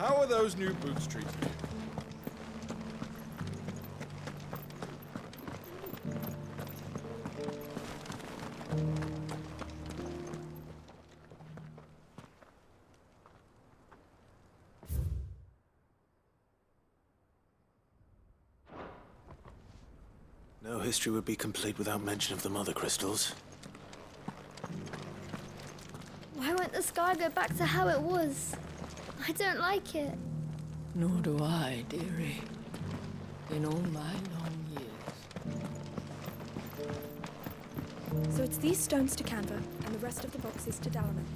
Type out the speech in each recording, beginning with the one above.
How are those new boots treating you? No history would be complete without mention of the mother crystals. Why won't the sky go back to how it was? I don't like it. Nor do I, dearie. In all my long years. So it's these stones to Canva, and the rest of the boxes to Dalaman.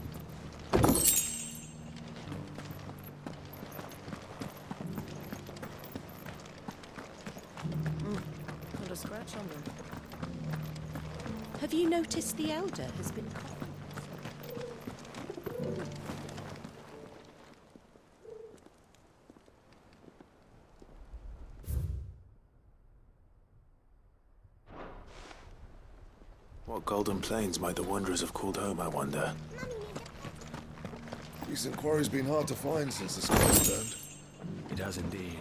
Not a scratch on them. Have you noticed the Elder has been coughing? What golden plains might the wanderers have called home, I wonder? Recent quarry's been hard to find since the sky's turned. It has indeed.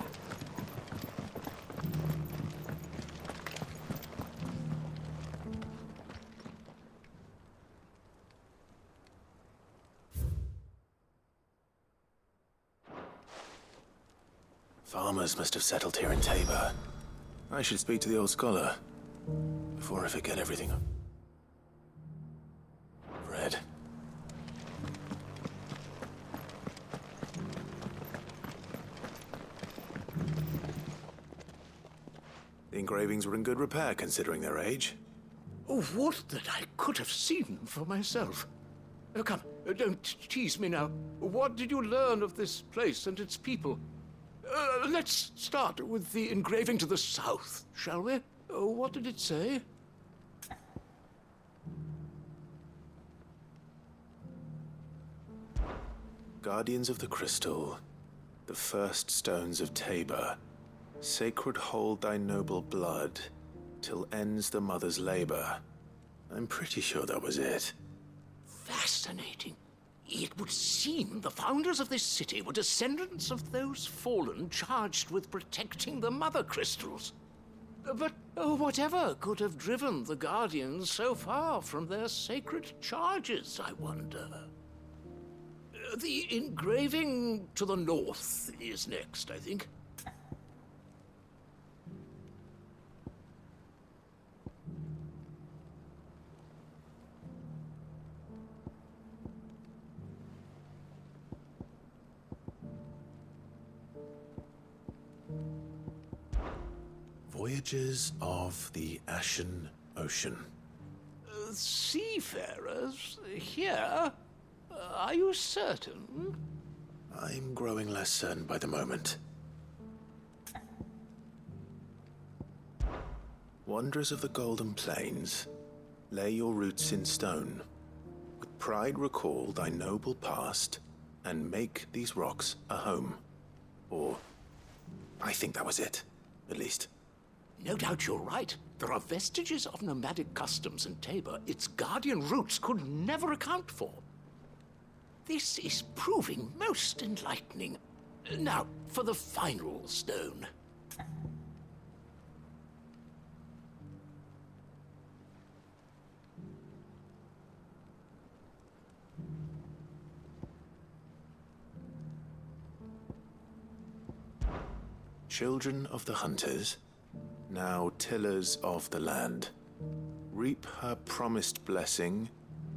Farmers must have settled here in Tabor. I should speak to the old scholar before I forget everything I've read. The engravings were in good repair considering their age. Oh, would that I could have seen them for myself. Oh, come, don't tease me now. What did you learn of this place and its people? Let's start with the engraving to the south, shall we? What did it say? Guardians of the Crystal, the first stones of Tabor, sacred hold thy noble blood, till ends the mother's labor. I'm pretty sure that was it. Fascinating. It would seem the founders of this city were descendants of those fallen charged with protecting the mother crystals. But whatever could have driven the Guardians so far from their sacred charges, I wonder? The engraving to the north is next, I think. Voyages of the Ashen Ocean. Seafarers here? Are you certain? I'm growing less certain by the moment. Wanderers of the Golden Plains, lay your roots in stone. With pride recall thy noble past, and make these rocks a home. Or, I think that was it, at least. No doubt you're right. There are vestiges of nomadic customs in Tabor its guardian roots could never account for. This is proving most enlightening. Now, for the final stone. Children of the hunters, now tillers of the land, reap her promised blessing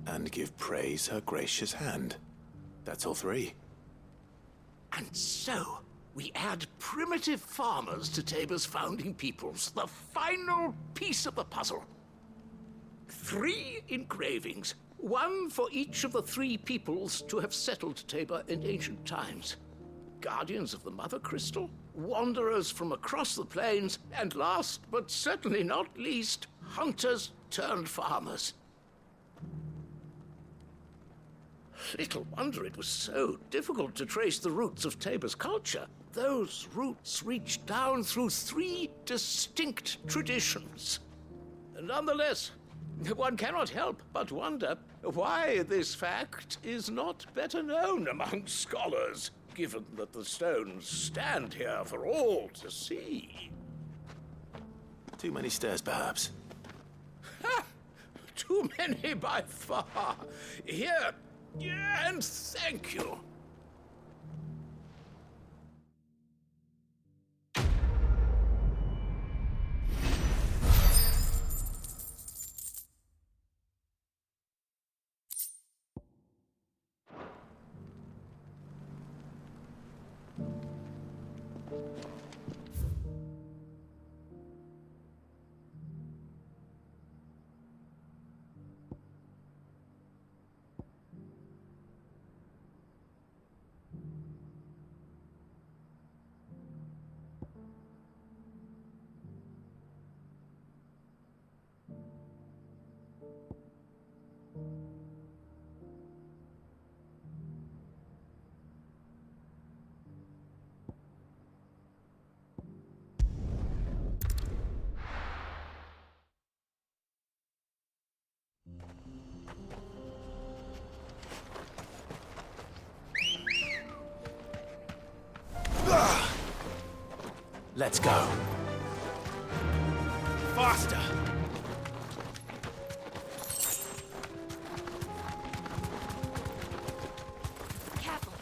and give praise her gracious hand. That's all three. And so, we add primitive farmers to Tabor's founding peoples, the final piece of the puzzle. 3 engravings, one for each of the 3 peoples to have settled Tabor in ancient times. Guardians of the Mother Crystal, wanderers from across the plains, and last but certainly not least, hunters turned farmers. Little wonder it was so difficult to trace the roots of Tabor's culture. Those roots reach down through 3 distinct traditions. Nonetheless, one cannot help but wonder why this fact is not better known among scholars. given that the stones stand here for all to see. Too many stairs, perhaps. Too many by far. Here, and thank you. Let's go. Faster! Careful.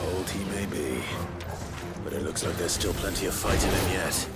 Old he may be, but it looks like there's still plenty of fight in him yet.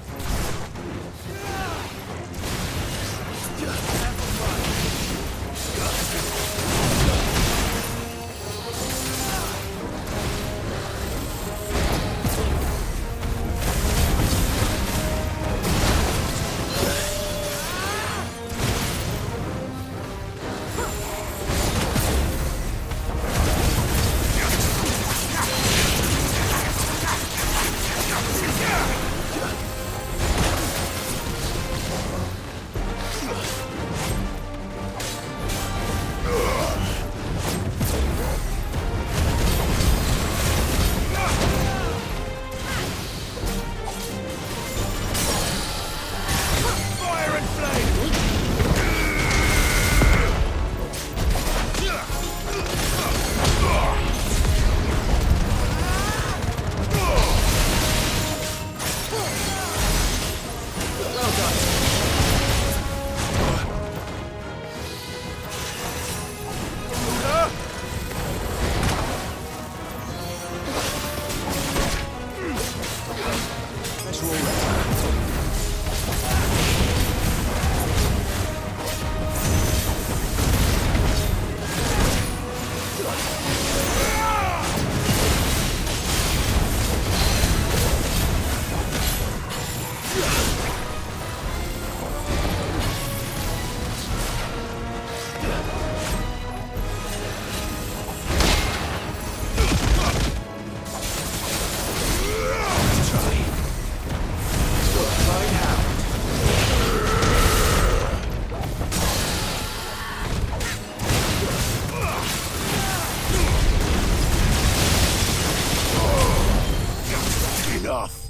Enough!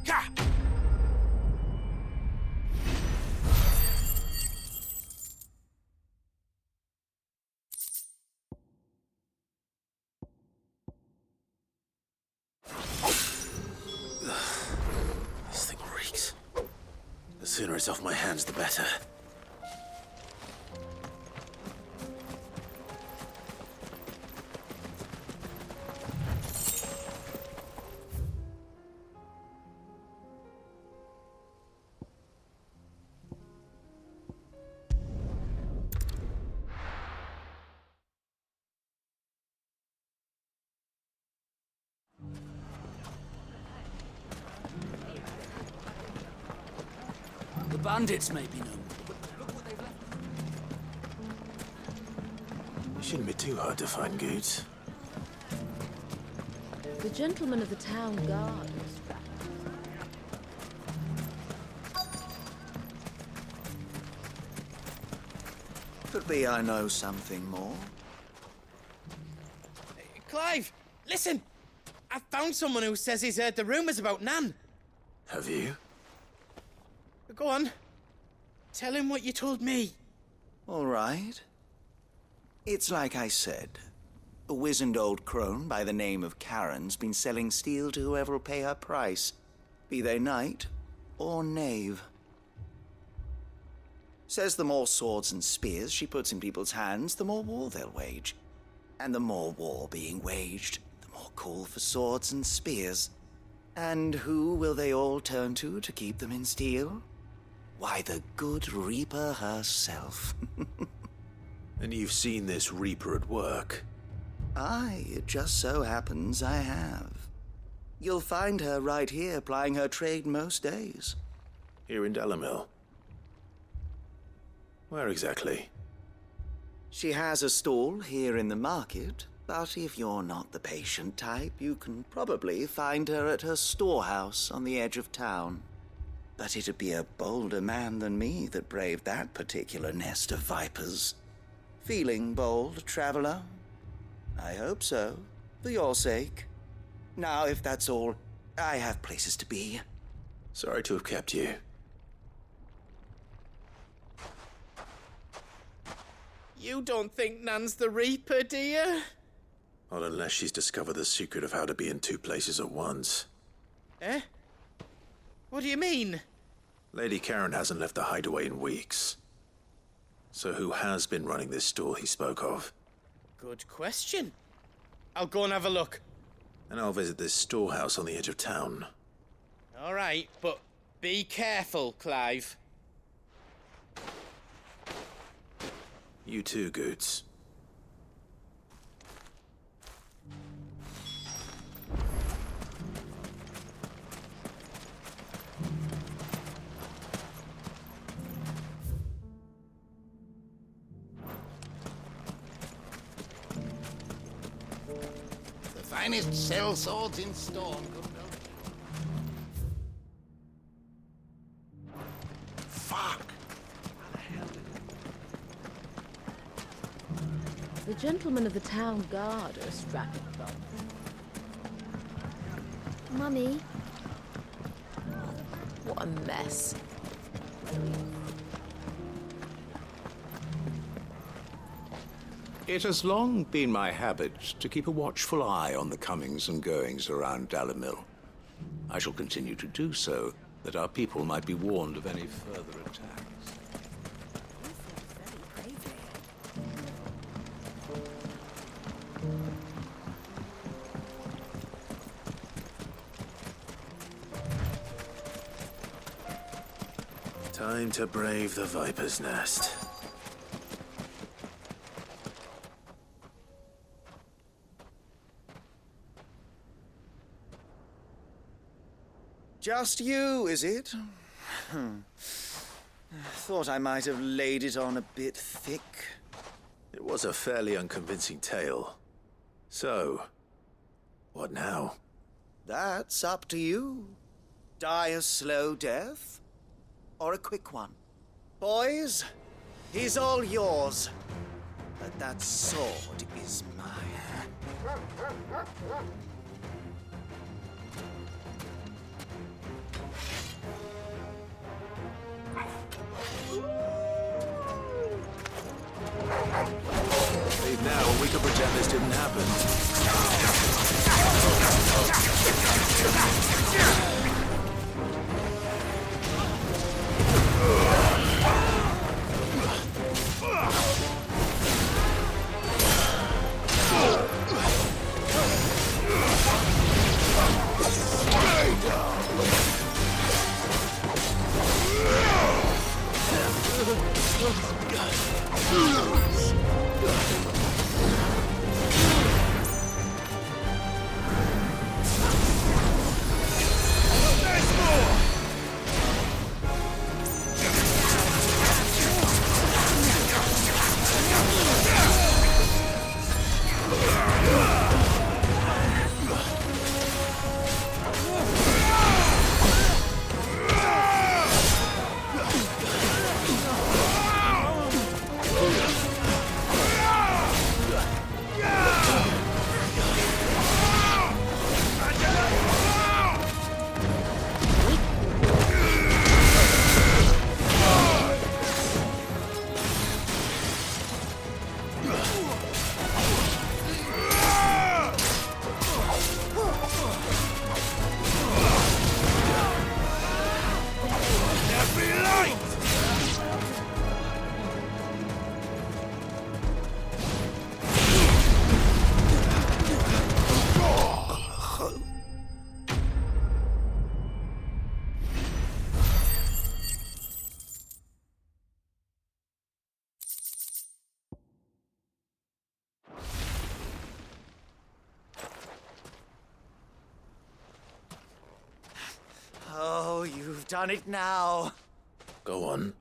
Ha! This thing reeks. The sooner it's off my hands, the better. The bandits may be known. It shouldn't be too hard to find goods. The gentleman of the town guard. be I know something more. Clive, listen! I found someone who says he's heard the rumours about Nan. Have you? Go on. Tell him what you told me. All right. It's like I said. A wizened old crone by the name of Karen's been selling steel to whoever will pay her price, be they knight or knave. Says the more swords and spears she puts in people's hands, the more war they'll wage. And the more war being waged, the more call for swords and spears. And who will they all turn to keep them in steel? Why, the good Reaper herself. And you've seen this Reaper at work? Aye, it just so happens I have. You'll find her right here plying her trade most days. Here in Dalamil? Where exactly? She has a stall here in the market, but if you're not the patient type, you can probably find her at her storehouse on the edge of town. But it'd be a bolder man than me that braved that particular nest of vipers. Feeling bold, traveler? I hope so, for your sake. Now, if that's all, I have places to be. Sorry to have kept you. You don't think Nan's the Reaper, do you? Not unless she's discovered the secret of how to be in two places at once. Eh? What do you mean? Lady Karen hasn't left the hideaway in weeks. So who has been running this store he spoke of? Good question. I'll go and have a look. And I'll visit this storehouse on the edge of town. All right, but be careful, Clive. You too, Goots. The finest sell swords in Storm. Fuck! The gentlemen of the town guard are strapping from. Mummy, What a mess. It has long been my habit to keep a watchful eye on the comings and goings around Dalamil. I shall continue to do so, that our people might be warned of any further attacks. Time to brave the Viper's Nest. Just you, is it? Thought I might have laid it on a bit thick. It was a fairly unconvincing tale. So, what now? That's up to you. Die a slow death, or a quick one. Boys, he's all yours. But that sword is mine. Leave now, and we can pretend this didn't happen. done it now. Go on.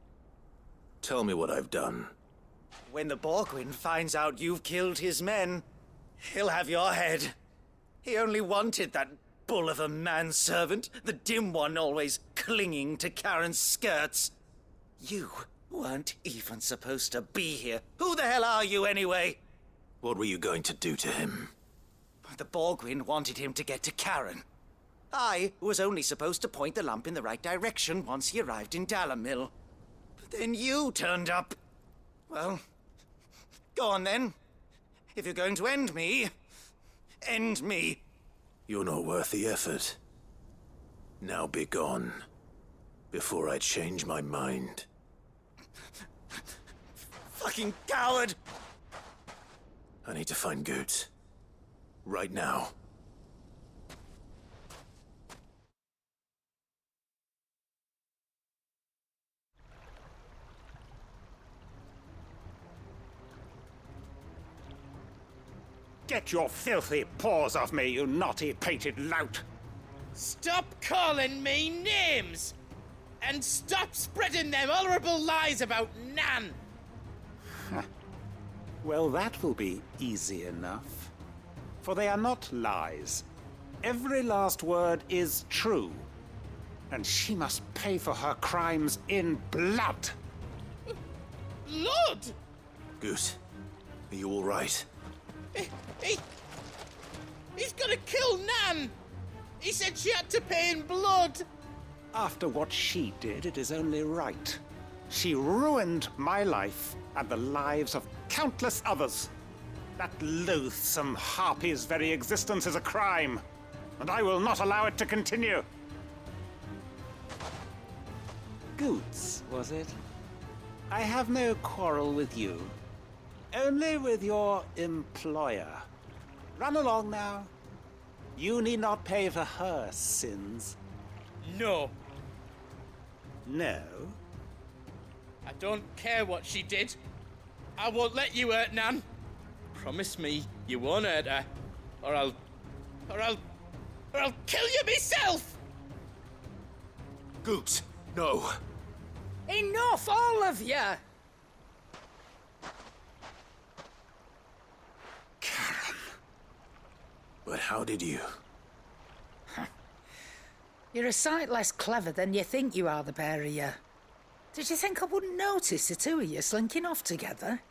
Tell me what I've done. When the Borgwyn finds out you've killed his men, he'll have your head. He only wanted that bull of a manservant, the dim one always clinging to Karen's skirts. You weren't even supposed to be here. Who the hell are you anyway? What were you going to do to him? The Borgwyn wanted him to get to Karen. I was only supposed to point the lamp in the right direction once he arrived in Dalamil. But then you turned up. Well, go on then. If you're going to end me, end me. You're not worth the effort. Now be gone, before I change my mind. Fucking coward! I need to find Goetz. Right now. Get your filthy paws off me, you naughty painted lout! Stop calling me names! And stop spreading them horrible lies about Nan! Well, that will be easy enough. For they are not lies. Every last word is true. And she must pay for her crimes in blood. Lord! Goetz, are you all right? He's gonna kill Nan! He said she had to pay in blood! After what she did, it is only right. She ruined my life and the lives of countless others. That loathsome harpy's very existence is a crime, and I will not allow it to continue. Goetz, was it? I have no quarrel with you. Only with your employer. Run along now. You need not pay for her sins. No. No? I don't care what she did. I won't let you hurt Nan. Promise me you won't hurt her, or I'll kill you myself! Goetz, no. Enough, all of you! Karen. But how did you? You're a sight less clever than you think you are, the pair of you. Did you think I wouldn't notice the two of you slinking off together?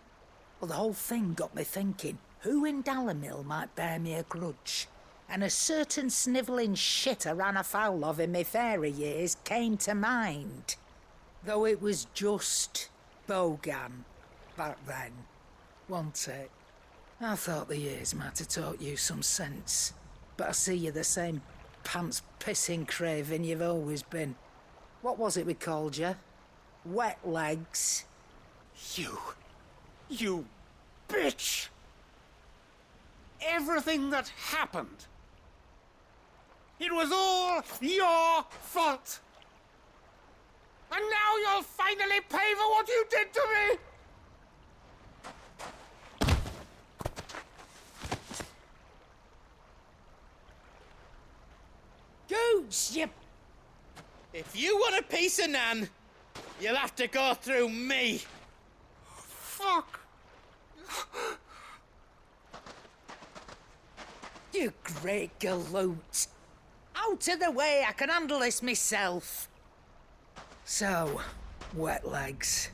Well, the whole thing got me thinking, who in Dalamil might bear me a grudge? And a certain snivelling shit I ran afoul of in my fairy years came to mind. Though it was just Bogan back then, wasn't it? I thought the years might have taught you some sense, but I see you're the same pants-pissing craven you've always been. What was it we called you? Wet legs? You bitch! Everything that happened, it was all your fault! And now you'll finally pay for what you did to me! Gooch, you... If you want a piece of Nan, you'll have to go through me. Fuck! You great galoot. Out of the way, I can handle this myself. So, wet legs,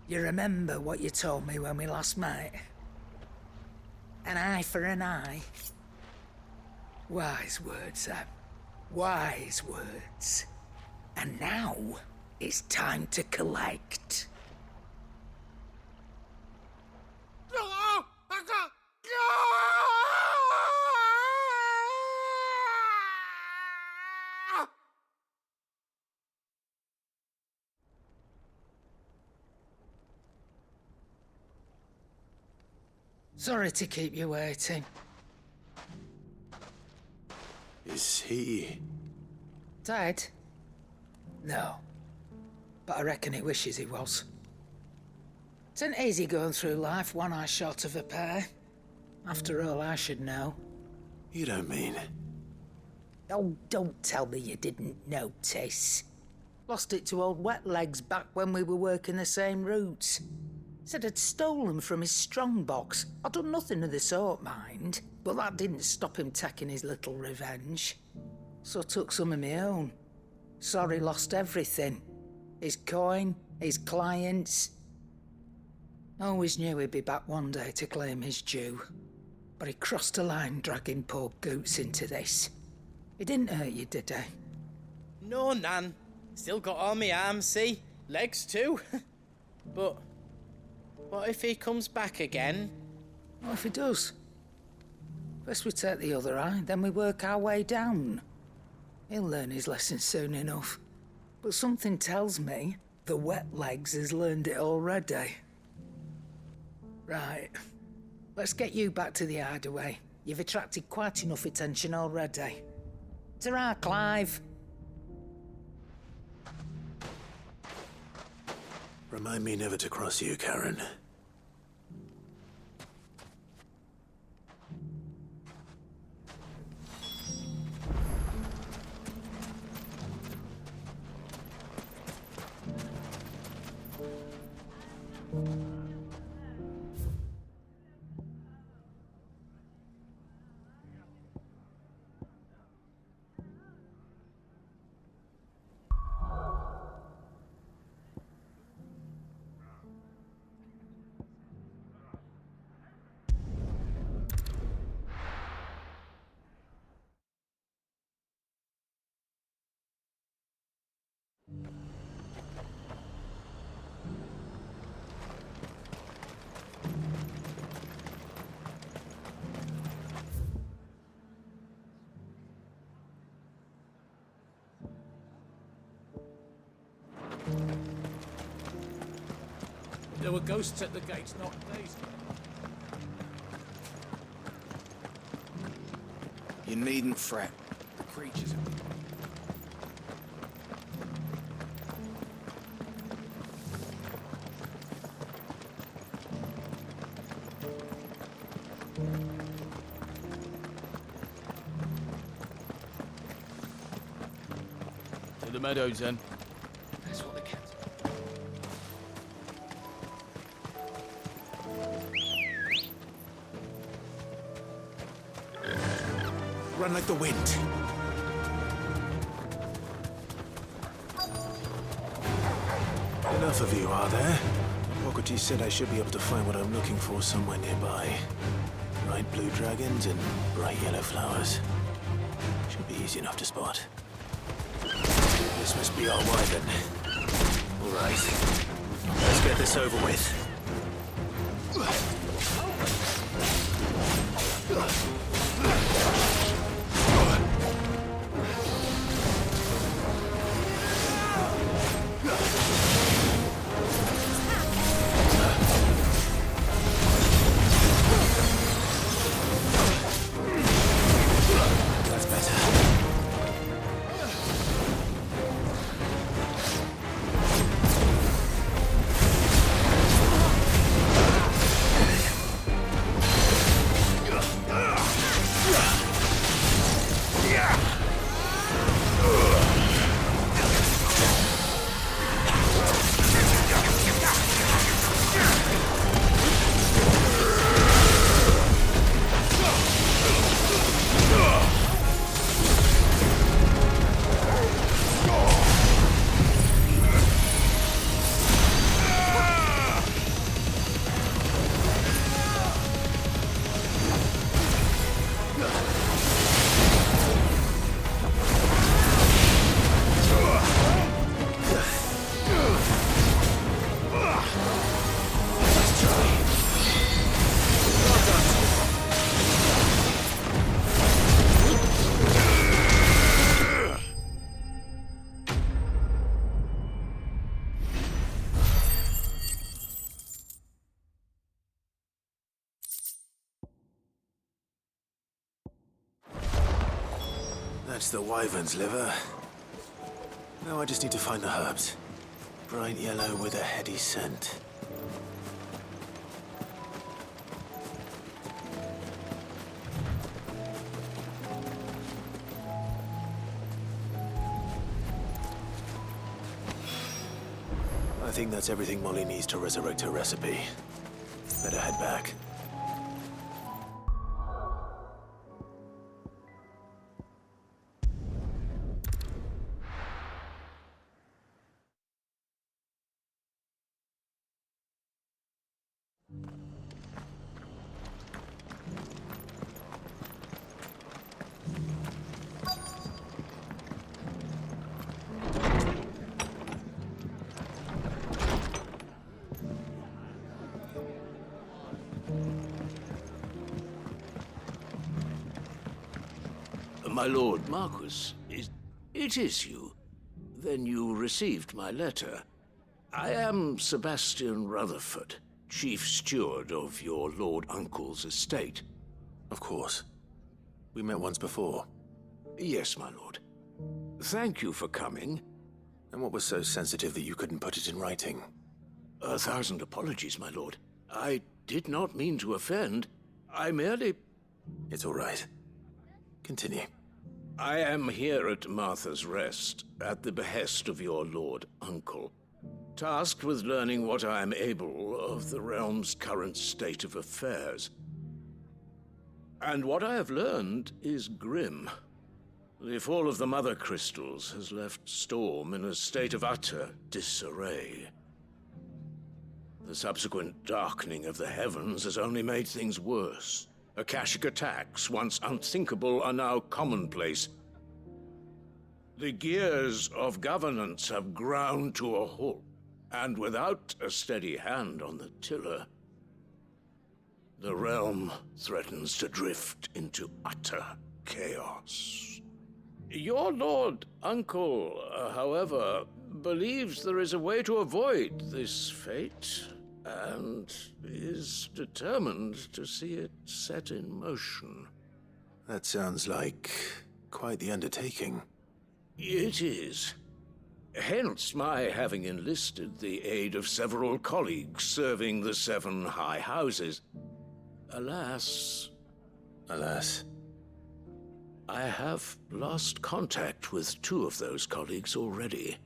you remember what you told me when we last met? An eye for an eye. Wise words, Sam. Wise words. And now, it's time to collect. Sorry to keep you waiting. Is he... Dead? No. But I reckon he wishes he was. It isn't easy going through life one eye short of a pair. After all, I should know. You don't mean... Oh, don't tell me you didn't notice. Lost it to old Wet Legs back when we were working the same routes. Said I'd stolen from his strongbox. I'd done nothing of the sort, mind, but that didn't stop him taking his little revenge. So I took some of my own. Sorry, lost everything. His coin, his clients. Always knew he'd be back one day to claim his due. But he crossed a line dragging poor Goots into this. He didn't hurt you, did he? No, Nan. Still got all my arms, see? Legs too. But what if he comes back again? What if he does? First we take the other eye, then we work our way down. He'll learn his lesson soon enough. But something tells me the Wet Legs has learned it already. Right. Let's get you back to the hideaway. You've attracted quite enough attention already. Ta-ra, Clive. Remind me never to cross you, Karen. There were ghosts at the gates not days ago. You needn't fret. The creatures have been... To the meadows, then. That's what the cats... Run like the wind. Enough of you, are there? Hippocrates said I should be able to find what I'm looking for somewhere nearby. Bright blue dragons and bright yellow flowers. Should be easy enough to spot. This must be our wyvern. All right. Let's get this over with. That's better. That's the wyvern's liver. Now I just need to find the herbs. Bright yellow with a heady scent. think that's everything Molly needs to resurrect her recipe. Better head back. My lord Marquis, it is you. Then you received my letter. I am Sebastian Rutherford, chief steward of your lord uncle's estate. Of course. We met once before. Yes, my lord. Thank you for coming. And what was so sensitive that you couldn't put it in writing? 1,000 apologies, my lord. I did not mean to offend. I merely... It's all right. Continue. I am here at Martha's Rest, at the behest of your lord uncle, tasked with learning what I am able of the realm's current state of affairs. And what I have learned is grim. The fall of the Mother Crystals has left Storm in a state of utter disarray. The subsequent darkening of the heavens has only made things worse. Akashic attacks, once unthinkable, are now commonplace. The gears of governance have ground to a halt, and without a steady hand on the tiller, the realm threatens to drift into utter chaos. Your lord uncle, however, believes there is a way to avoid this fate, and is determined to see it set in motion. That sounds like quite the undertaking. It is. Hence my having enlisted the aid of several colleagues serving the 7 high houses. Alas... Alas? I have lost contact with 2 of those colleagues already.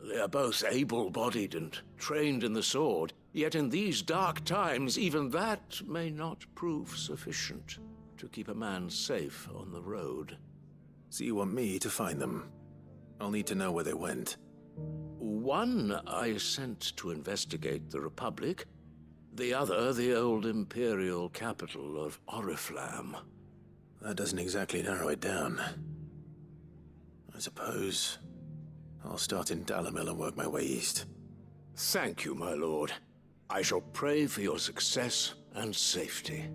They are both able-bodied and trained in the sword, yet in these dark times, even that may not prove sufficient to keep a man safe on the road. So you want me to find them? I'll need to know where they went. One I sent to investigate the Republic, the other the old Imperial capital of Oriflamme. That doesn't exactly narrow it down. I suppose I'll start in Dalamil and work my way east. Thank you, my lord. I shall pray for your success and safety.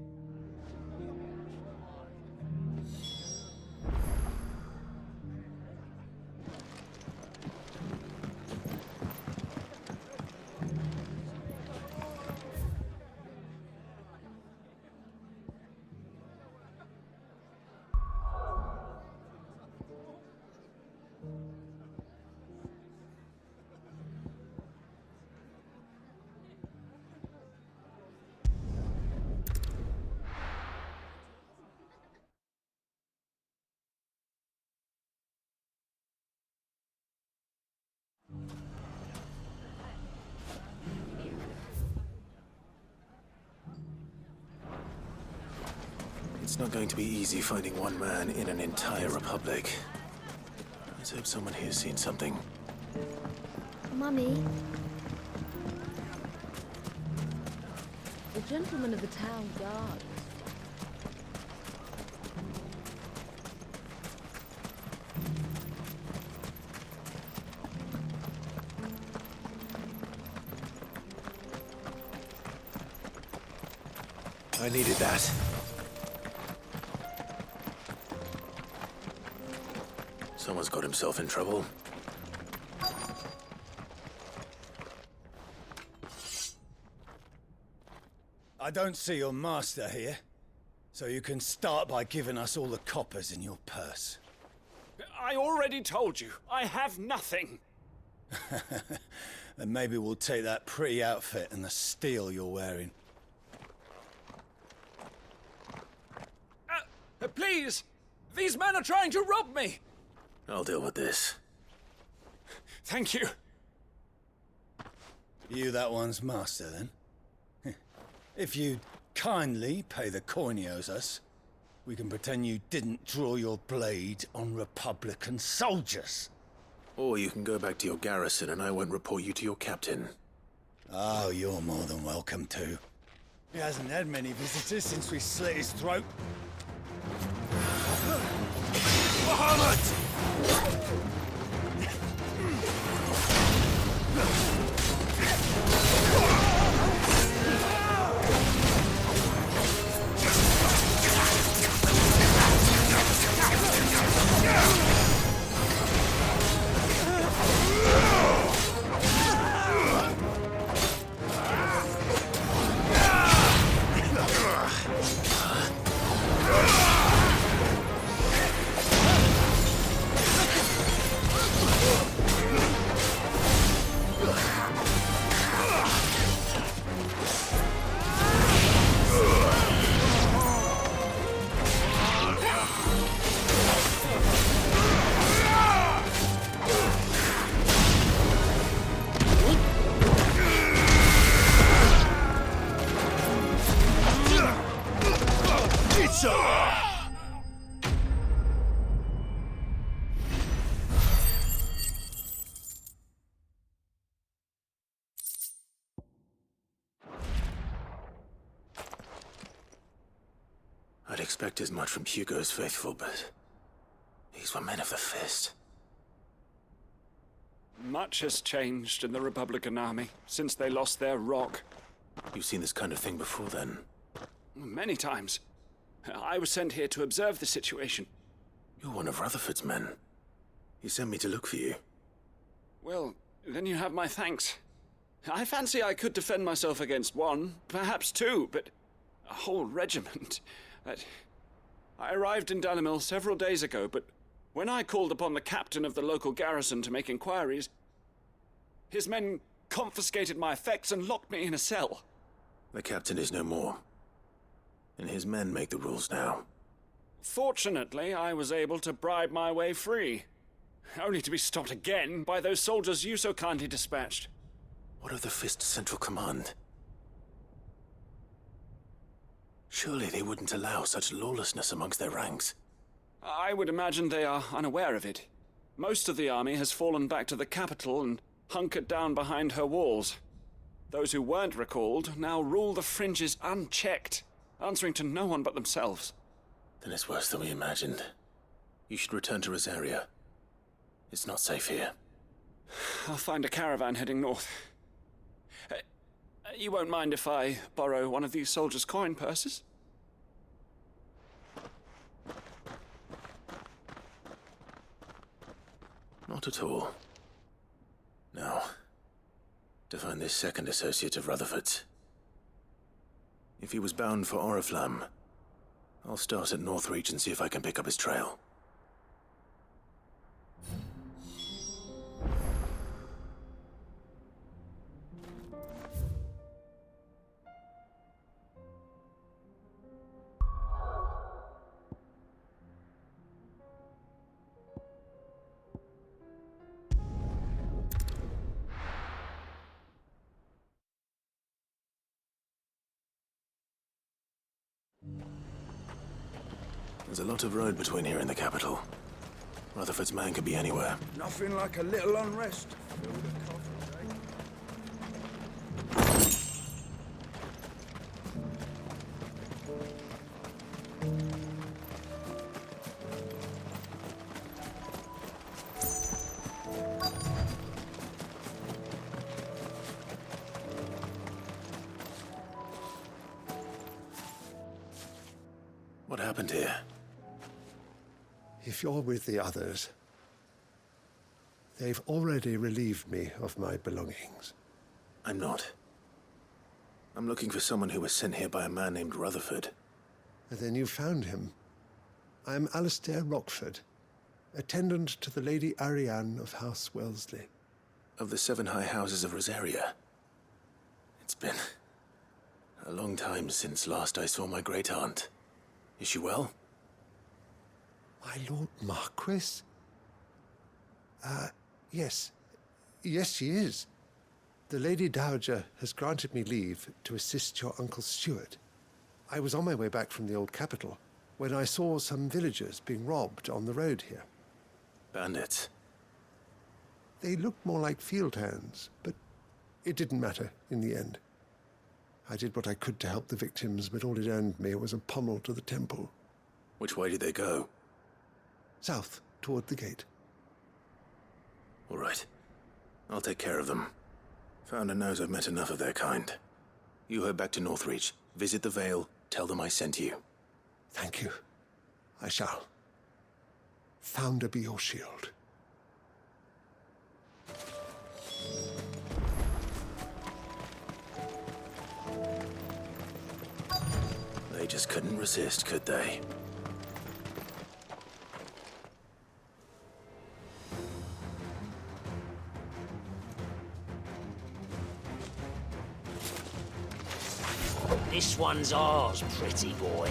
It's not going to be easy finding one man in an entire republic. Let's hope someone here's seen something. Mummy, The gentleman of the town guard. I needed that. Someone's got himself in trouble. I don't see your master here, so you can start by giving us all the coppers in your purse. I already told you, I have nothing. Then maybe we'll take that pretty outfit and the steel you're wearing. Please! These men are trying to rob me! I'll deal with this. Thank you. You that one's master, then? If you kindly pay the coin he owes us, we can pretend you didn't draw your blade on Republican soldiers. Or you can go back to your garrison and I won't report you to your captain. Oh, you're more than welcome to. He hasn't had many visitors since we slit his throat. Muhammad! I'd expect as much from Hugo's faithful, but these were men of the fist. Much has changed in the Republican army since they lost their rock. You've seen this kind of thing before, then? Many times. I was sent here to observe the situation. You're one of Rutherford's men. He sent me to look for you. Well, then you have my thanks. I fancy I could defend myself against one, perhaps two, but a whole regiment. I arrived in Dalimil several days ago, but when I called upon the captain of the local garrison to make inquiries, his men confiscated my effects and locked me in a cell. The captain is no more, and his men make the rules now. Fortunately, I was able to bribe my way free, only to be stopped again by those soldiers you so kindly dispatched. What of the Fist's Central Command? Surely they wouldn't allow such lawlessness amongst their ranks. I would imagine they are unaware of it. Most of the army has fallen back to the capital and hunkered down behind her walls. Those who weren't recalled now rule the fringes unchecked, answering to no one but themselves. Then it's worse than we imagined. You should return to Rosaria. It's not safe here. I'll find a caravan heading north. You won't mind if I borrow one of these soldiers' coin purses? Not at all. Now, to find this second associate of Rutherford's. If he was bound for Oriflamme, I'll start at Northreach and see if I can pick up his trail. There's a lot of road between here and the capital. Rutherford's man could be anywhere. Nothing like a little unrest. What happened here? If you're with the others, they've already relieved me of my belongings. I'm not. I'm looking for someone who was sent here by a man named Rutherford. And then you found him. I'm Alistair Rockford, attendant to the Lady Ariane of House Wellesley. Of the 7 high houses of Rosaria. It's been a long time since last I saw my great-aunt. Is she well? My Lord Marquis? Yes. Yes, she is. The Lady Dowager has granted me leave to assist your Uncle Stuart. I was on my way back from the old capital when I saw some villagers being robbed on the road here. Bandits? They looked more like field hands, but it didn't matter in the end. I did what I could to help the victims, but all it earned me was a pommel to the temple. Which way did they go? South, toward the gate. All right. I'll take care of them. Founder knows I've met enough of their kind. You head back to Northreach, visit the Vale, tell them I sent you. Thank you. I shall. Founder be your shield. They just couldn't resist, could they? This one's ours, pretty boy.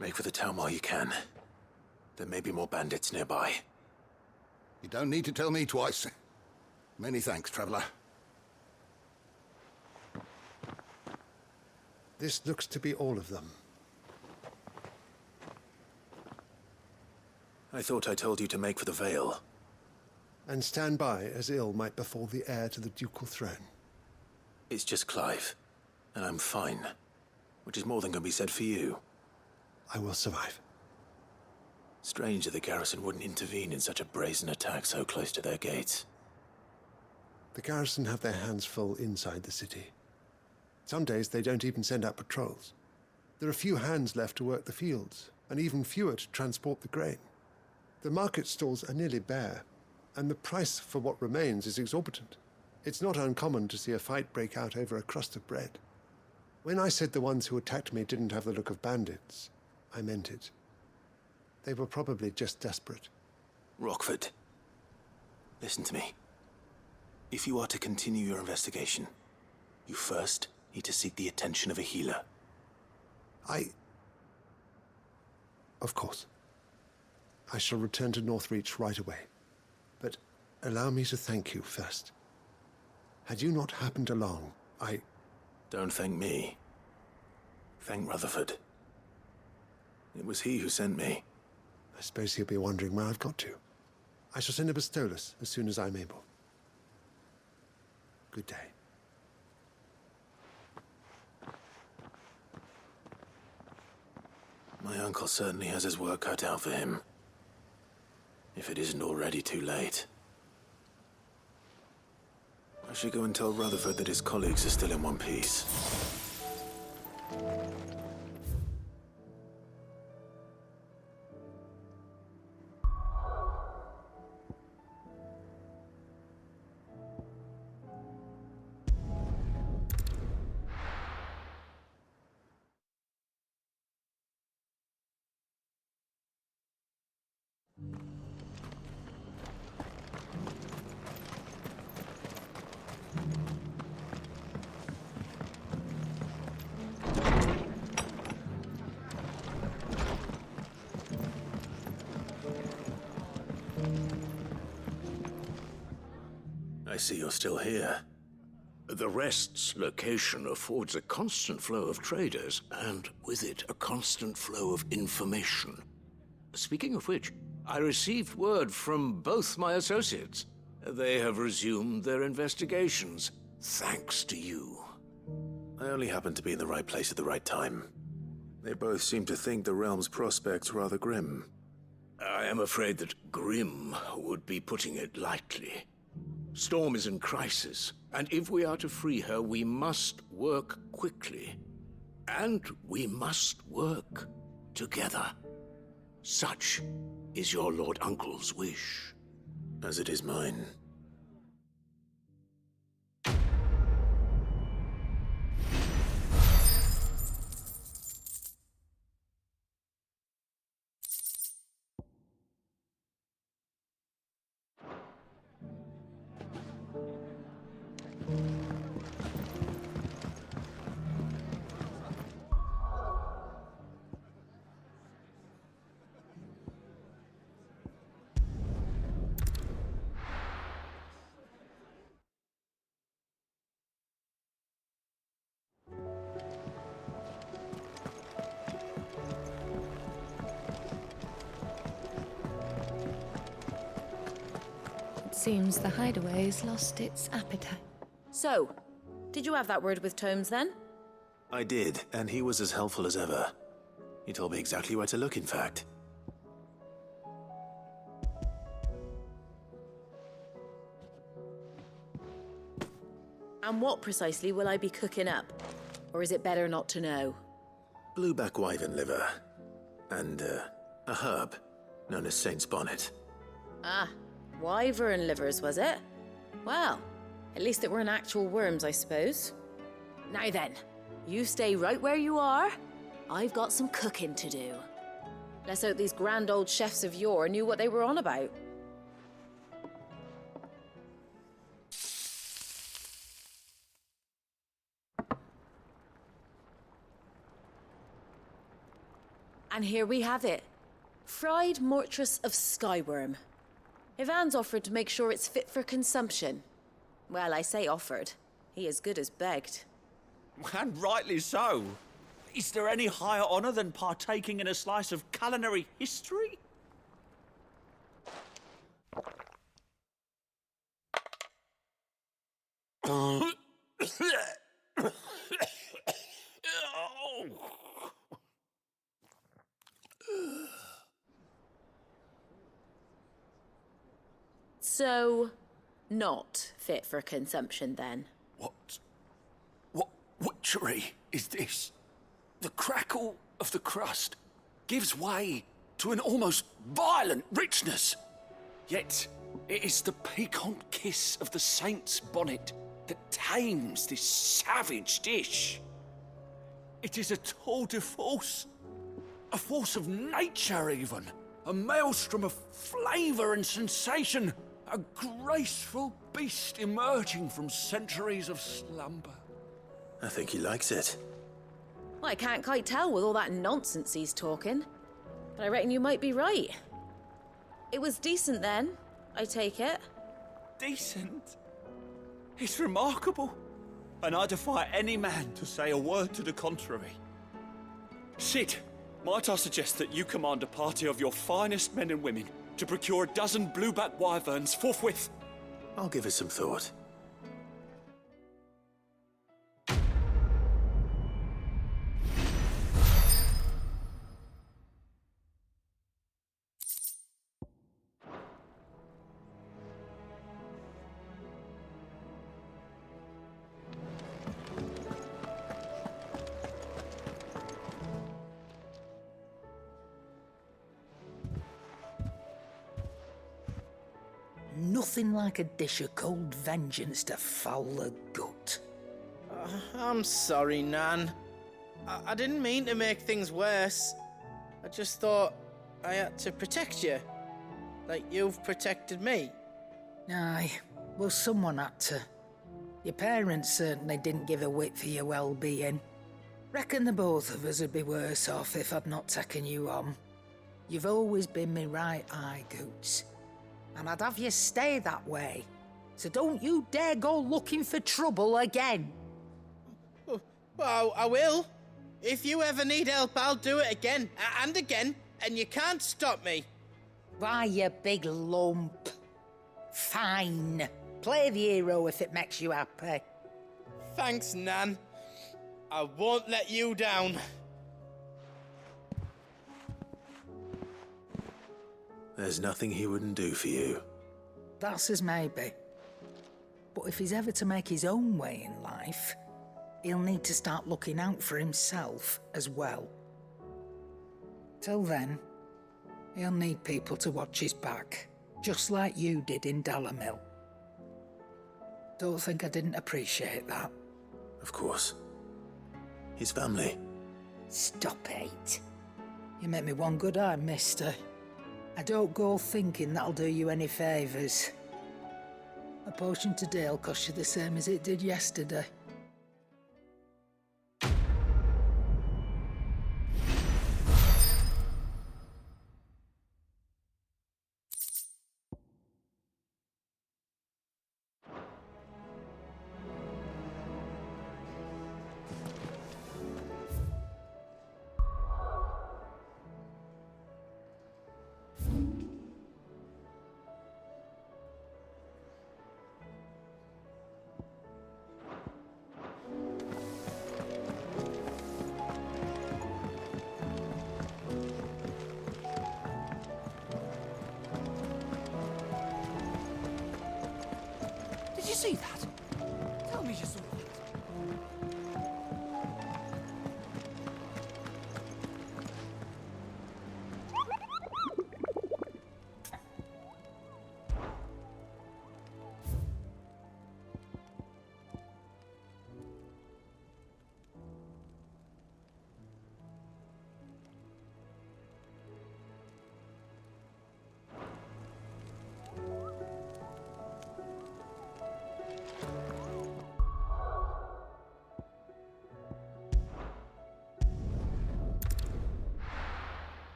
Make for the town while you can. There may be more bandits nearby. You don't need to tell me twice. Many thanks, traveler. This looks to be all of them. I thought I told you to make for the Vale. And stand by as ill might befall the heir to the ducal throne. It's just Clive, and I'm fine. Which is more than can be said for you. I will survive. Strange that the garrison wouldn't intervene in such a brazen attack so close to their gates. The garrison have their hands full inside the city. Some days they don't even send out patrols. There are few hands left to work the fields, and even fewer to transport the grain. The market stalls are nearly bare, and the price for what remains is exorbitant. It's not uncommon to see a fight break out over a crust of bread. When I said the ones who attacked me didn't have the look of bandits, I meant it. They were probably just desperate. Rockford, listen to me. If you are to continue your investigation, you first need to seek the attention of a healer. Of course. I shall return to Northreach right away. But allow me to thank you first. Had you not happened along, Don't thank me. Thank Rutherford. It was he who sent me. I suppose he'll be wondering where I've got to. I shall send a Bastolus as soon as I'm able. Good day. My uncle certainly has his work cut out for him. If it isn't already too late. I should go and tell Rutherford that his colleagues are still in one piece. see you're still here. The Rest's location affords a constant flow of traders, and with it, a constant flow of information. Speaking of which, I received word from both my associates. They have resumed their investigations, thanks to you. I only happened to be in the right place at the right time. They both seem to think the realm's prospects rather grim. I am afraid that grim would be putting it lightly. Storm is in crisis, and if we are to free her, we must work quickly. And we must work together. Such is your Lord Uncle's wish. As it is mine. Seems the hideaway's lost its appetite. So, did you have that word with Tomes then? I did, and he was as helpful as ever. He told me exactly where to look, in fact. And what precisely will I be cooking up? Or is it better not to know? Blueback wyvern liver. And, a herb known as Saint's Bonnet. Ah, wyvern livers, was it? Well, at least it weren't actual worms, I suppose. Now then, you stay right where you are. I've got some cooking to do. Let's hope these grand old chefs of yore knew what they were on about. And here we have it. Fried mortress of skyworm. Ivan's offered to make sure it's fit for consumption. Well, I say offered. He as good as begged. And rightly so. Is there any higher honor than partaking in a slice of culinary history? So, not fit for consumption then? What witchery is this? The crackle of the crust gives way to an almost violent richness. Yet, it is the piquant kiss of the saint's bonnet that tames this savage dish. It is a tour de force, a force of nature even, a maelstrom of flavour and sensation, a graceful beast emerging from centuries of slumber. I think he likes it. Well, I can't quite tell with all that nonsense he's talking. But I reckon you might be right. It was decent then, I take it. Decent? It's remarkable. And I defy any man to say a word to the contrary. Sid, might I suggest that you command a party of your finest men and women to procure a dozen blueback wyverns forthwith? I'll give it some thought. Nothing like a dish of cold vengeance to foul the gut. I'm sorry, Nan. I didn't mean to make things worse. I just thought I had to protect you. Like you've protected me. Aye, well, someone had to. Your parents certainly didn't give a whit for your well-being. Reckon the both of us would be worse off if I'd not taken you on. You've always been me right eye, Goots. And I'd have you stay that way. So don't you dare go looking for trouble again. Well, I will. If you ever need help, I'll do it again and again, and you can't stop me. Why, you big lump. Fine. Play the hero if it makes you happy. Thanks, Nan. I won't let you down. There's nothing he wouldn't do for you. That's as maybe. But if he's ever to make his own way in life, he'll need to start looking out for himself as well. Till then, he'll need people to watch his back, just like you did in Dalamil. Don't think I didn't appreciate that. Of course. His family. Stop it. You make me one good eye, mister. I don't go thinking that'll do you any favours. A potion today'll cost you the same as it did yesterday. Did you see that? Tell me you saw that.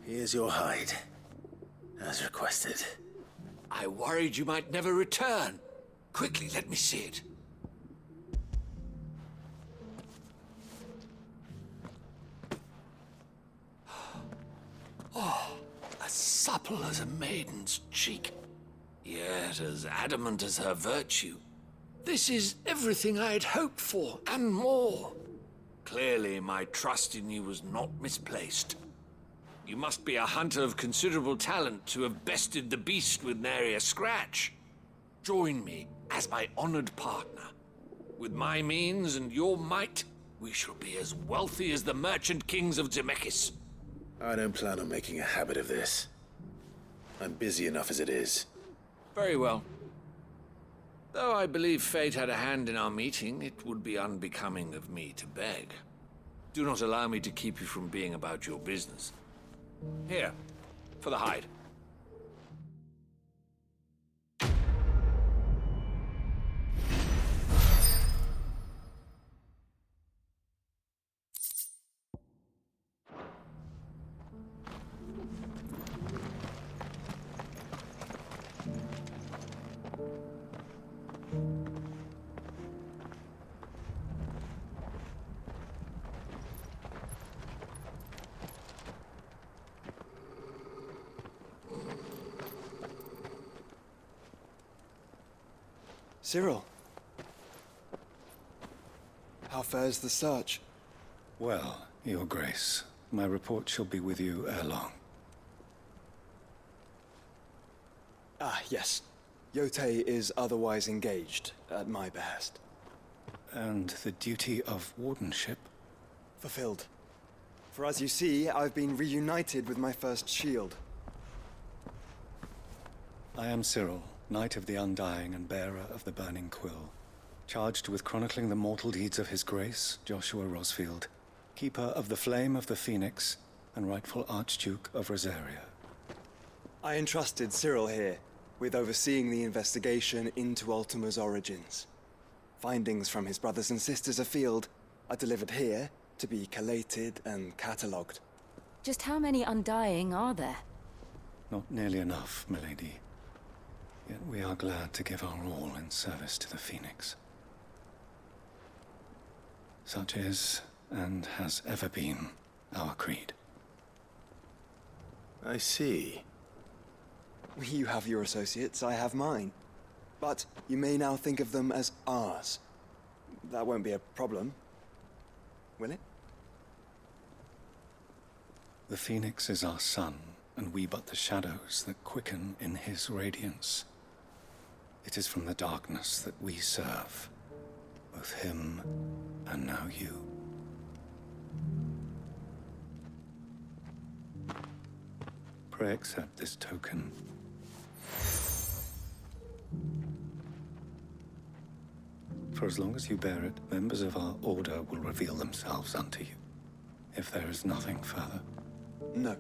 Here's your hide, as requested. I worried you might never return. Quickly, let me see it. Oh, as supple as a maiden's cheek, yet as adamant as her virtue. This is everything I had hoped for, and more. Clearly, my trust in you was not misplaced. You must be a hunter of considerable talent to have bested the beast with nary a scratch. Join me as my honored partner. With my means and your might, we shall be as wealthy as the merchant kings of Zemeckis. I don't plan on making a habit of this. I'm busy enough as it is. Very well. Though I believe fate had a hand in our meeting, it would be unbecoming of me to beg. Do not allow me to keep you from being about your business. Here, for the hide. Cyril, how fares the search? Well, Your Grace, my report shall be with you ere long. Ah, yes. Yotei is otherwise engaged, at my behest. And the duty of wardenship? Fulfilled. For as you see, I've been reunited with my first shield. I am Cyril, Knight of the Undying and bearer of the Burning Quill. Charged with chronicling the mortal deeds of His Grace, Joshua Rosfield, Keeper of the Flame of the Phoenix, and rightful Archduke of Rosaria. I entrusted Cyril here with overseeing the investigation into Ultima's origins. Findings from his brothers and sisters afield are delivered here to be collated and catalogued. Just how many Undying are there? Not nearly enough, milady. Yet we are glad to give our all in service to the Phoenix. Such is, and has ever been, our creed. I see. You have your associates, I have mine. But you may now think of them as ours. That won't be a problem, will it? The Phoenix is our sun, and we but the shadows that quicken in his radiance. It is from the darkness that we serve, both him and now you. Pray accept this token. For as long as you bear it, members of our order will reveal themselves unto you. If there is nothing further. No.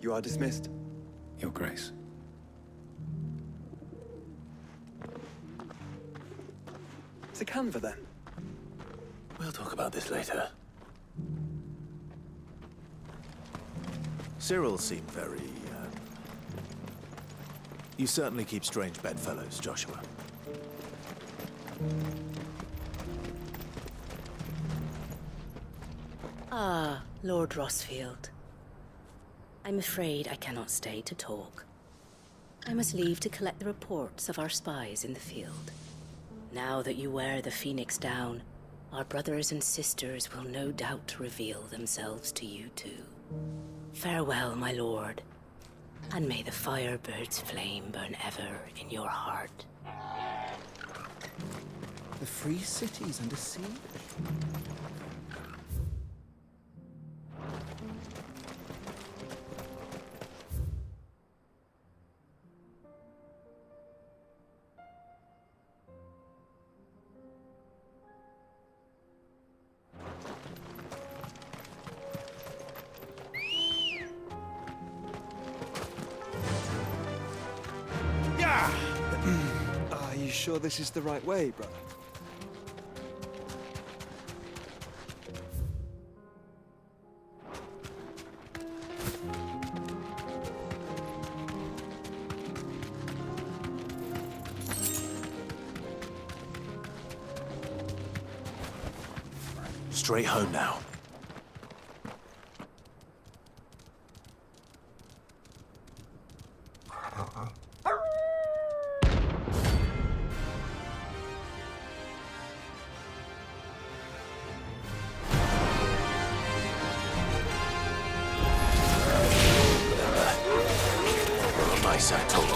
You are dismissed. Your Grace. To Canva, then. We'll talk about this later. Cyril seemed very, You certainly keep strange bedfellows, Joshua. Ah, Lord Rosfield. I'm afraid I cannot stay to talk. I must leave to collect the reports of our spies in the field. Now that you wear the Phoenix down, our brothers and sisters will no doubt reveal themselves to you too. Farewell, my lord, and may the Firebird's flame burn ever in your heart. The free city's under siege. Are you sure this is the right way, brother? Straight home now. Nice, I told you.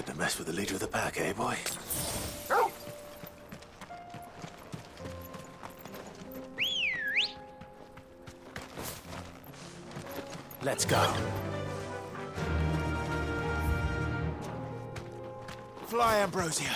Shouldn't have messed with the leader of the pack, eh, boy? Let's go. Fly, Ambrosia.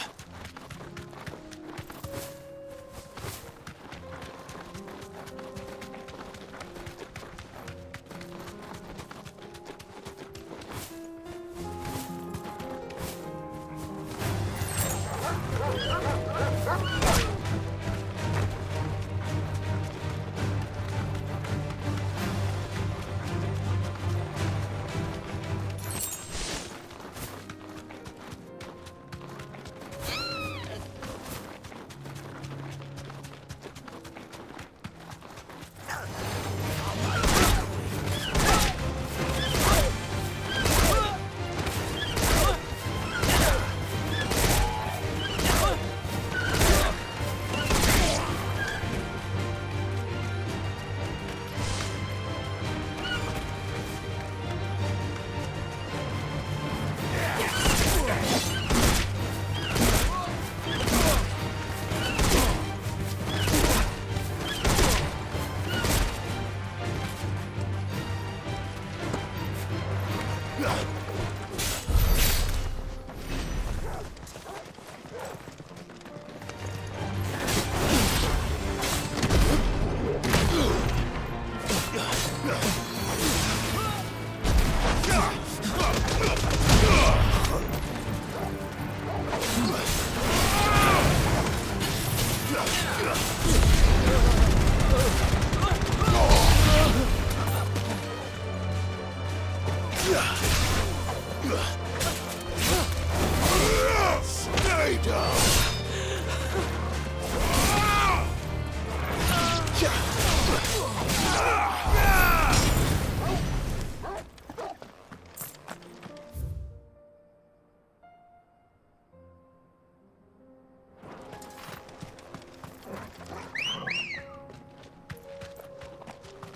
Stay down!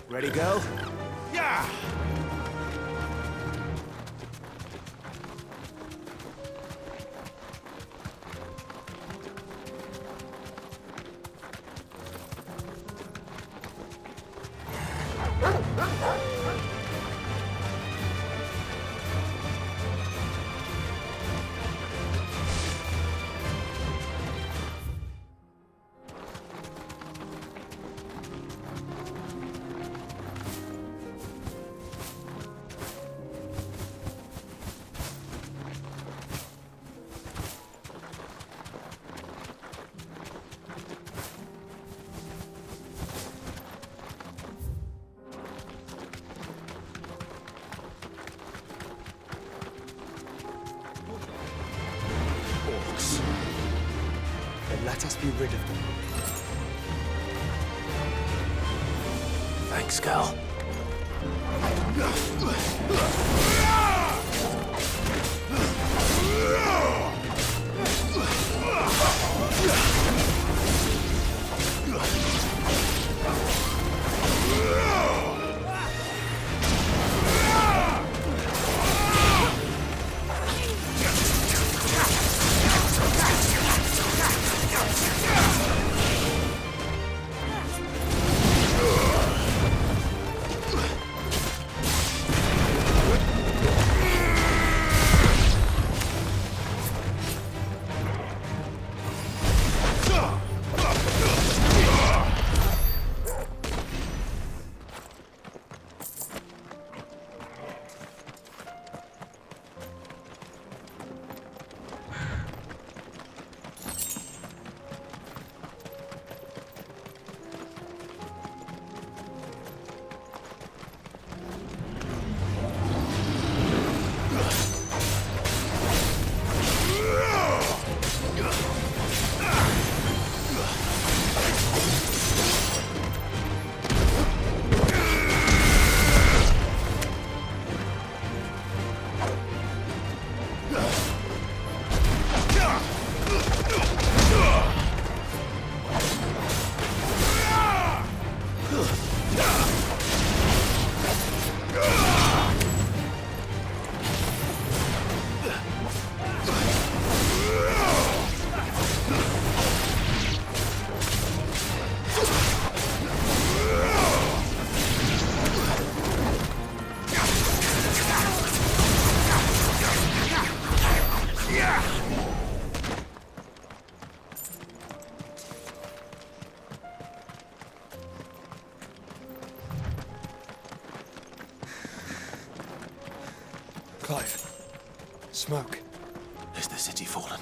Ready, go? Yeah! Then let us be rid of them. Thanks, girl. Clive. Smoke. Is the city fallen?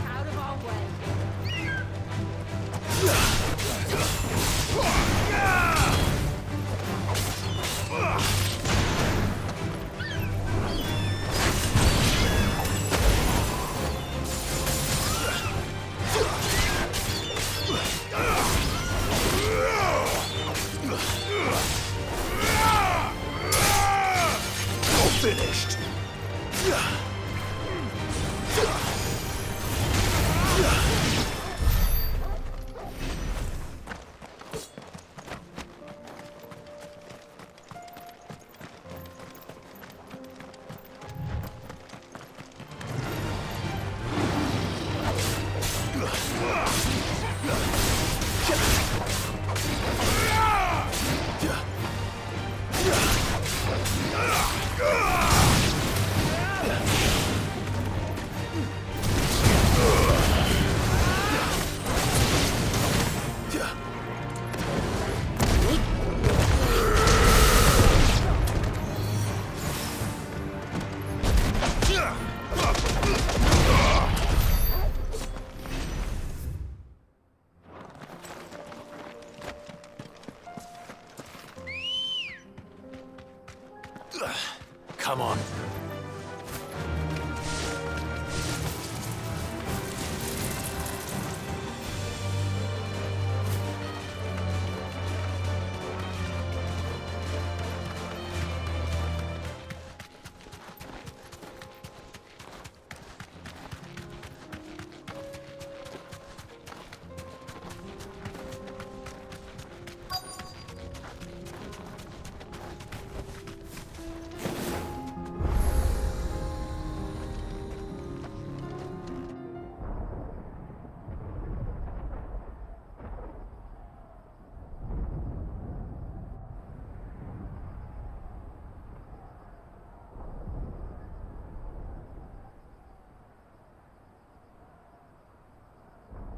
Out of our way. Finished. Come on.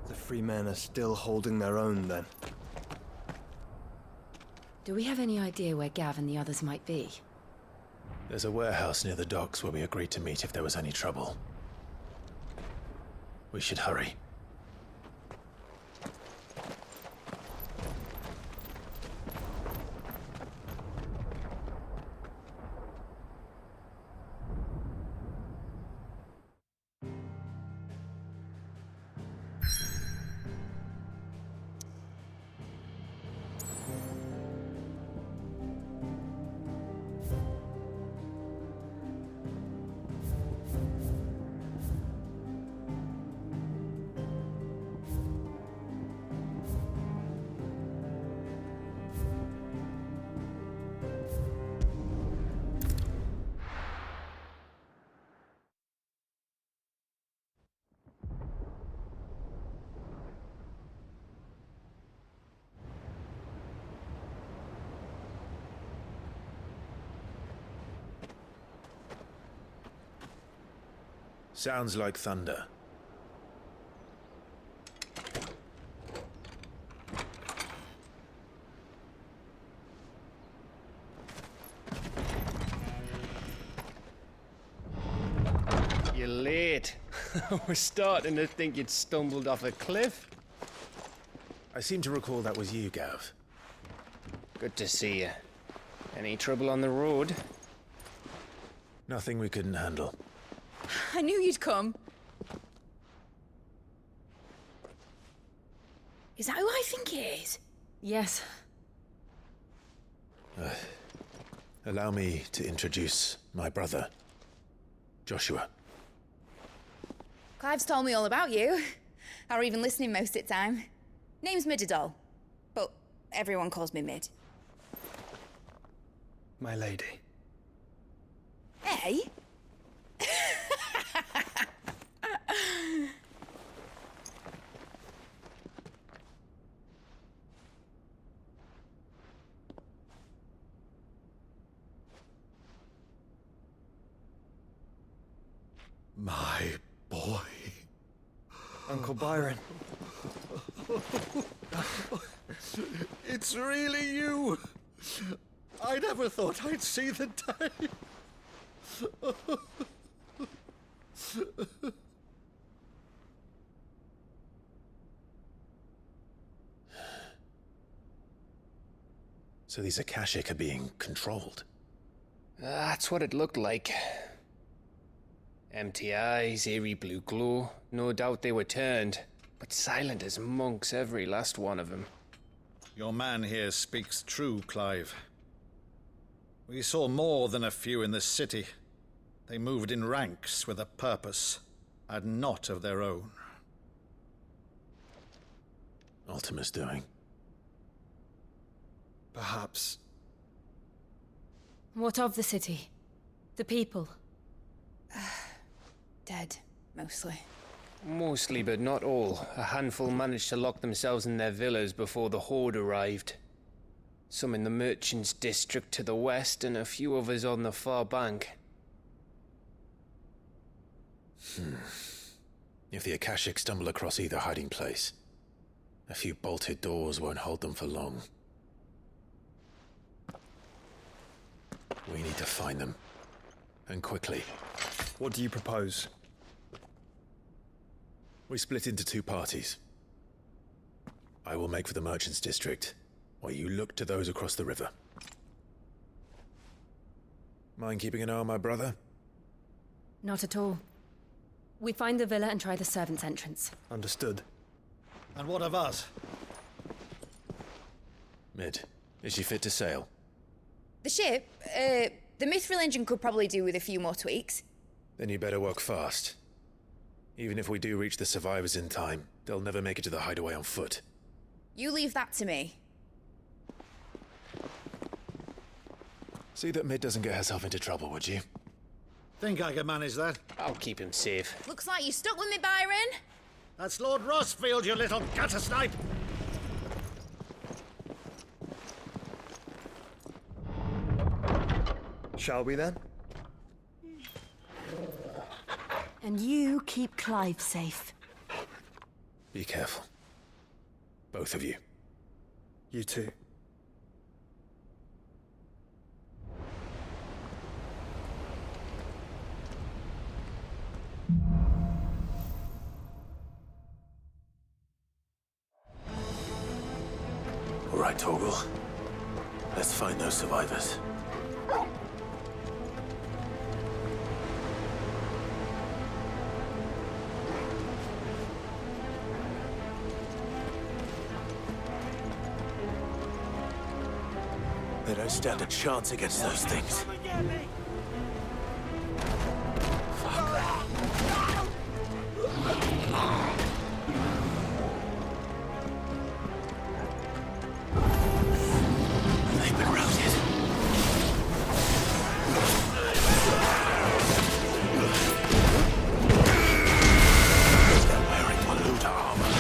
The free men are still holding their own, then. Do we have any idea where Gav and the others might be? There's a warehouse near the docks where we agreed to meet if there was any trouble. We should hurry. Sounds like thunder. You're late. We're starting to think you'd stumbled off a cliff. I seem to recall that was you, Gav. Good to see you. Any trouble on the road? Nothing we couldn't handle. I knew you'd come. Is that who I think it is? Yes. Allow me to introduce my brother, Joshua. Clive's told me all about you. Or even listening most of the time. Name's Midadol, but everyone calls me Mid. My lady. Hey? My boy. Uncle Byron. It's really you. I never thought I'd see the day. So these Akashic are being controlled? That's what it looked like. Empty eyes, eerie blue glow. No doubt they were turned, but silent as monks, every last one of them. Your man here speaks true, Clive. We saw more than a few in this city. They moved in ranks with a purpose, and not of their own. Ultima's doing. Perhaps. What of the city? The people? Dead, mostly. Mostly, but not all. A handful managed to lock themselves in their villas before the Horde arrived. Some in the Merchants' District to the west, and a few others on the far bank. If the Akashic stumble across either hiding place, a few bolted doors won't hold them for long. We need to find them. And quickly. What do you propose? We split into two parties. I will make for the Merchants' District, while you look to those across the river. Mind keeping an eye on my brother? Not at all. We find the villa and try the servants' entrance. Understood. And what of us? Mid, is she fit to sail? The ship, the Mithril engine could probably do with a few more tweaks. Then you better work fast. Even if we do reach the survivors in time, they'll never make it to the hideaway on foot. You leave that to me. See that Mid doesn't get herself into trouble, would you? Think I can manage that? I'll keep him safe. Looks like you stuck with me, Byron. That's Lord Rossfield, you little gutter snipe! Shall we then? And you keep Clive safe. Be careful. Both of you. You too. All right, Torgal. Let's find those survivors. They don't stand a chance against those things. They've been routed. They're wearing Maluta armor.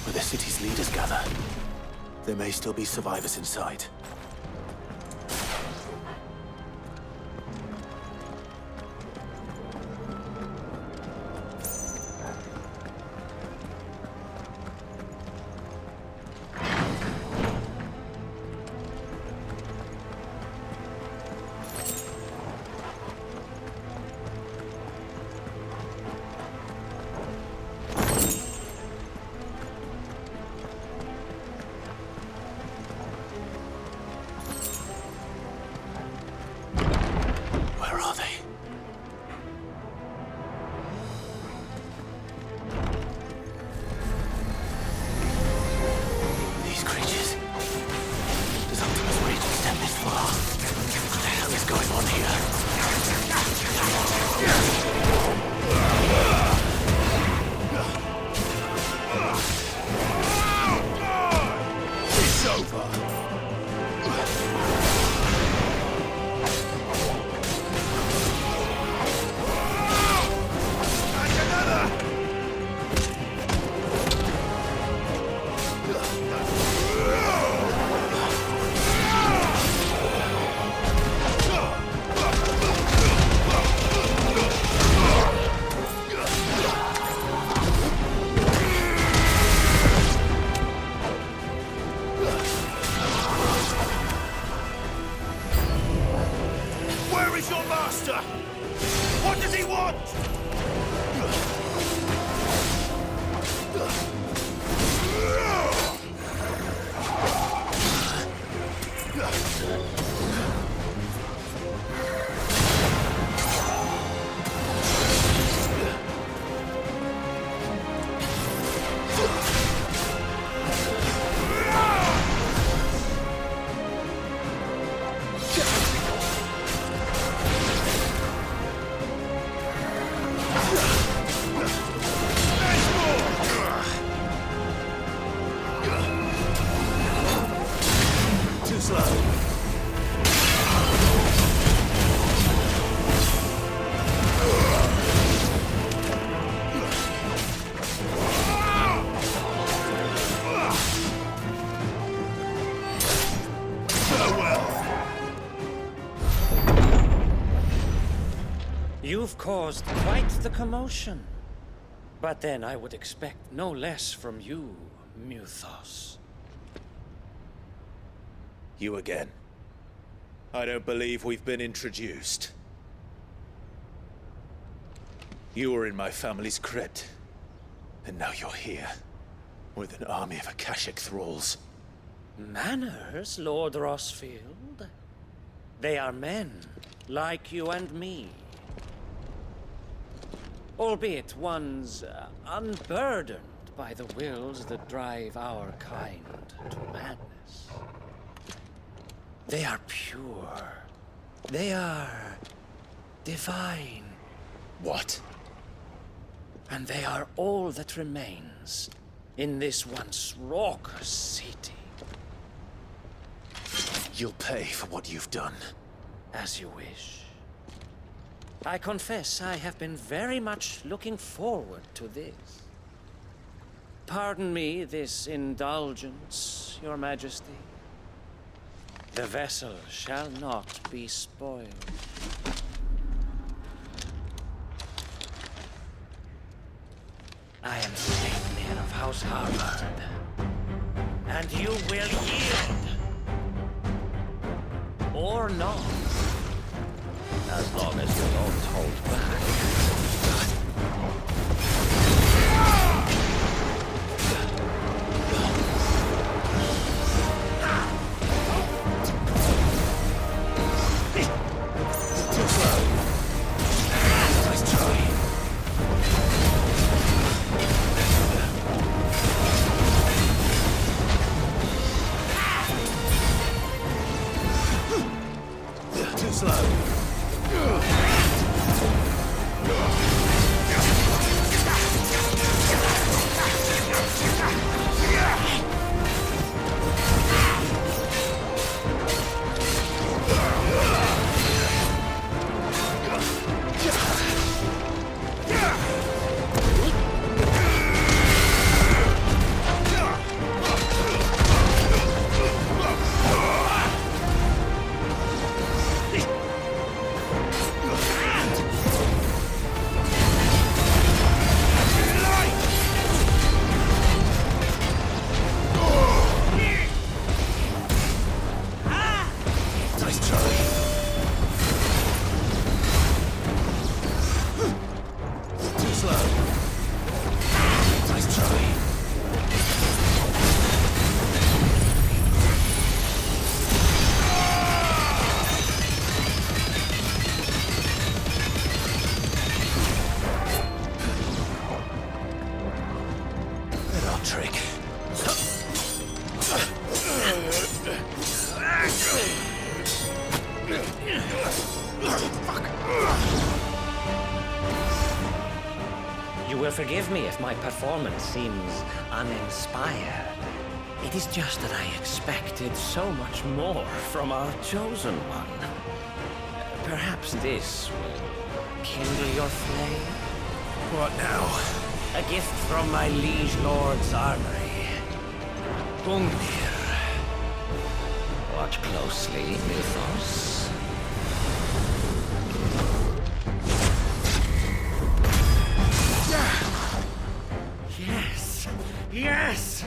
where the city's leaders gather. There may still be survivors inside. caused quite the commotion. But then I would expect no less from you, Muthos. You again. I don't believe we've been introduced. You were in my family's crypt, and now you're here, with an army of Akashic thralls. Manners, Lord Rossfield? They are men, like you and me. Albeit ones unburdened by the wills that drive our kind to madness. They are pure. They are divine. What? And they are all that remains in this once raucous city. You'll pay for what you've done. As you wish. I confess I have been very much looking forward to this. Pardon me this indulgence, Your Majesty. The vessel shall not be spoiled. I am Sleipnir of House Harvard, and you will yield. Or not. As long as you don't hold back. Too slow. Nice try. Too slow. You will forgive me if my performance seems uninspired. It is just that I expected so much more from our chosen one. Perhaps this will kindle your flame? What now? A gift from my liege lord's armory. Gungnir. Watch closely, Muthos. Yes! Yes!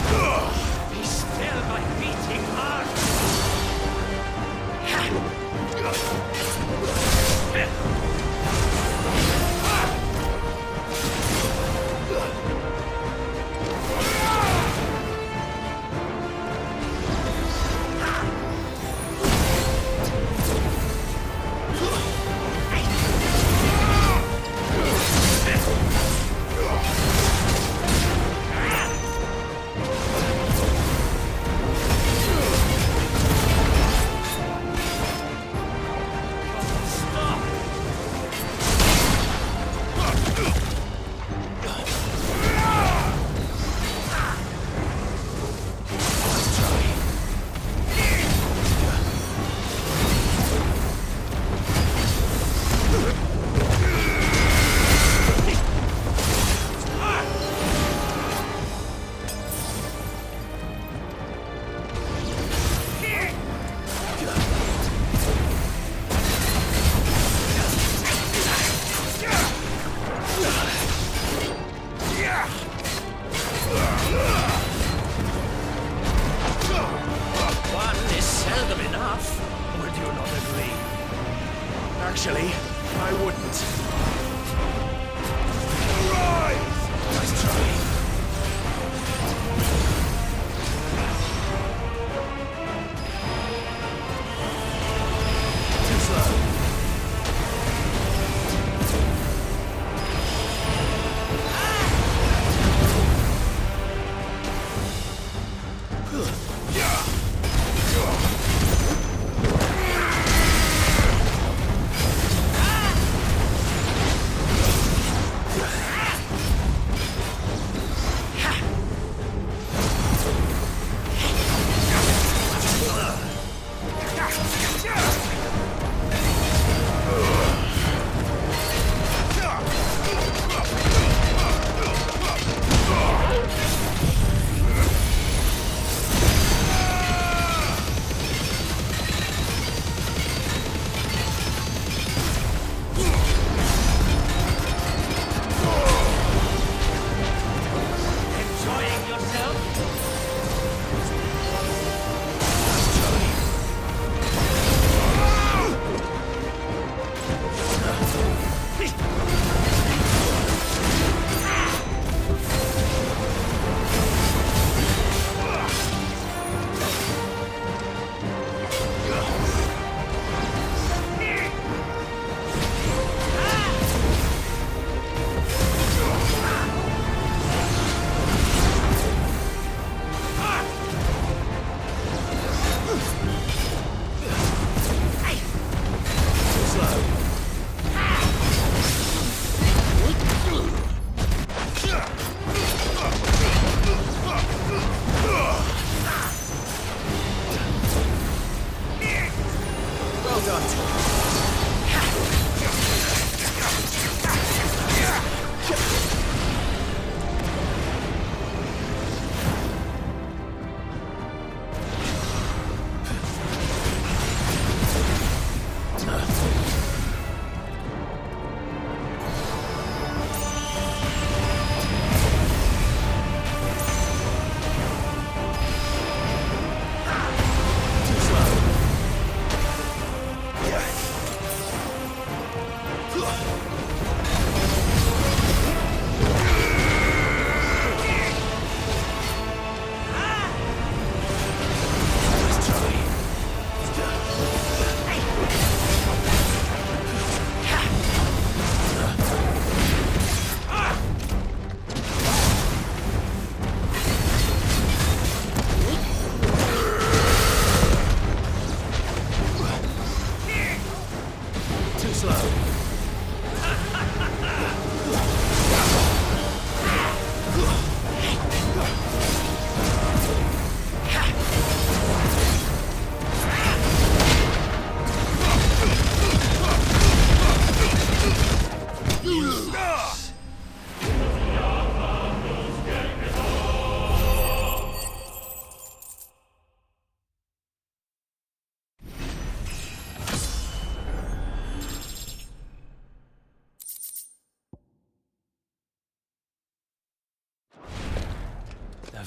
Ugh!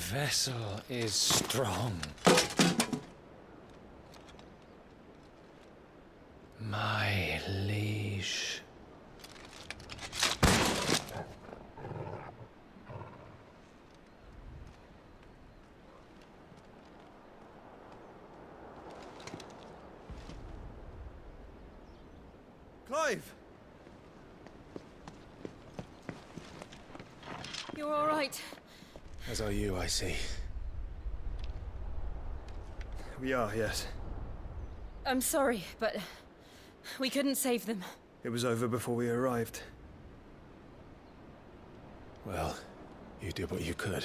vessel is strong. My liege. Clive! You're all right. As are you, I see. We are, yes. I'm sorry, but we couldn't save them. It was over before we arrived. Well, you did what you could.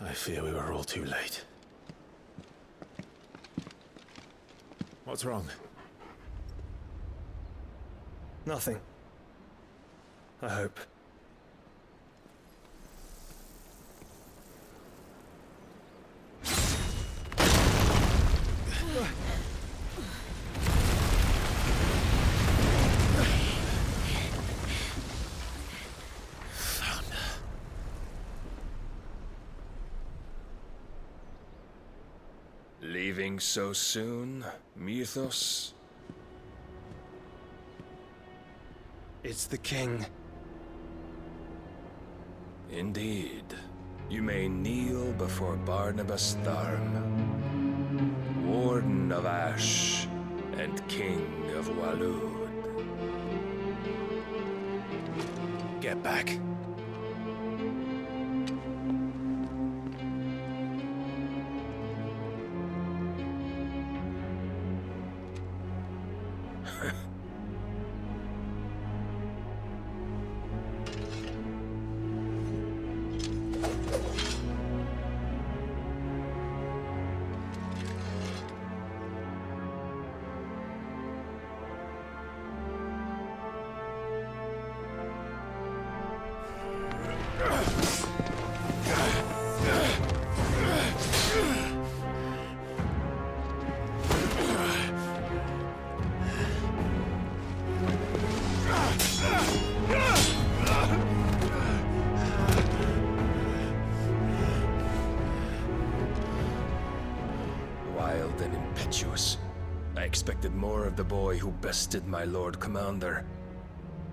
I fear we were all too late. What's wrong? Nothing. I hope. Leaving so soon, Mythos? It's the king. Indeed. You may kneel before Barnabas Tharm, Warden of Ash and King of Walud. Get back. Wild and impetuous. I expected more of the boy who bested my Lord Commander.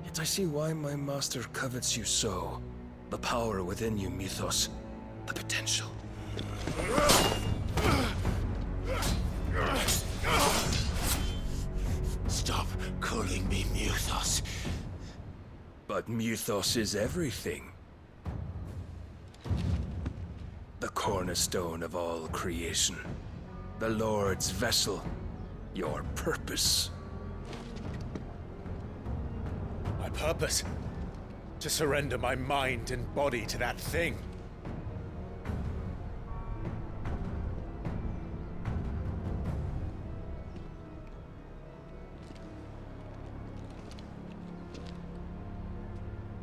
Yet I see why my master covets you so. The power within you, Mythos. The potential. Stop calling me Mythos. But Mythos is everything. The cornerstone of all creation. The Lord's vessel. Your purpose. My purpose? To surrender my mind and body to that thing.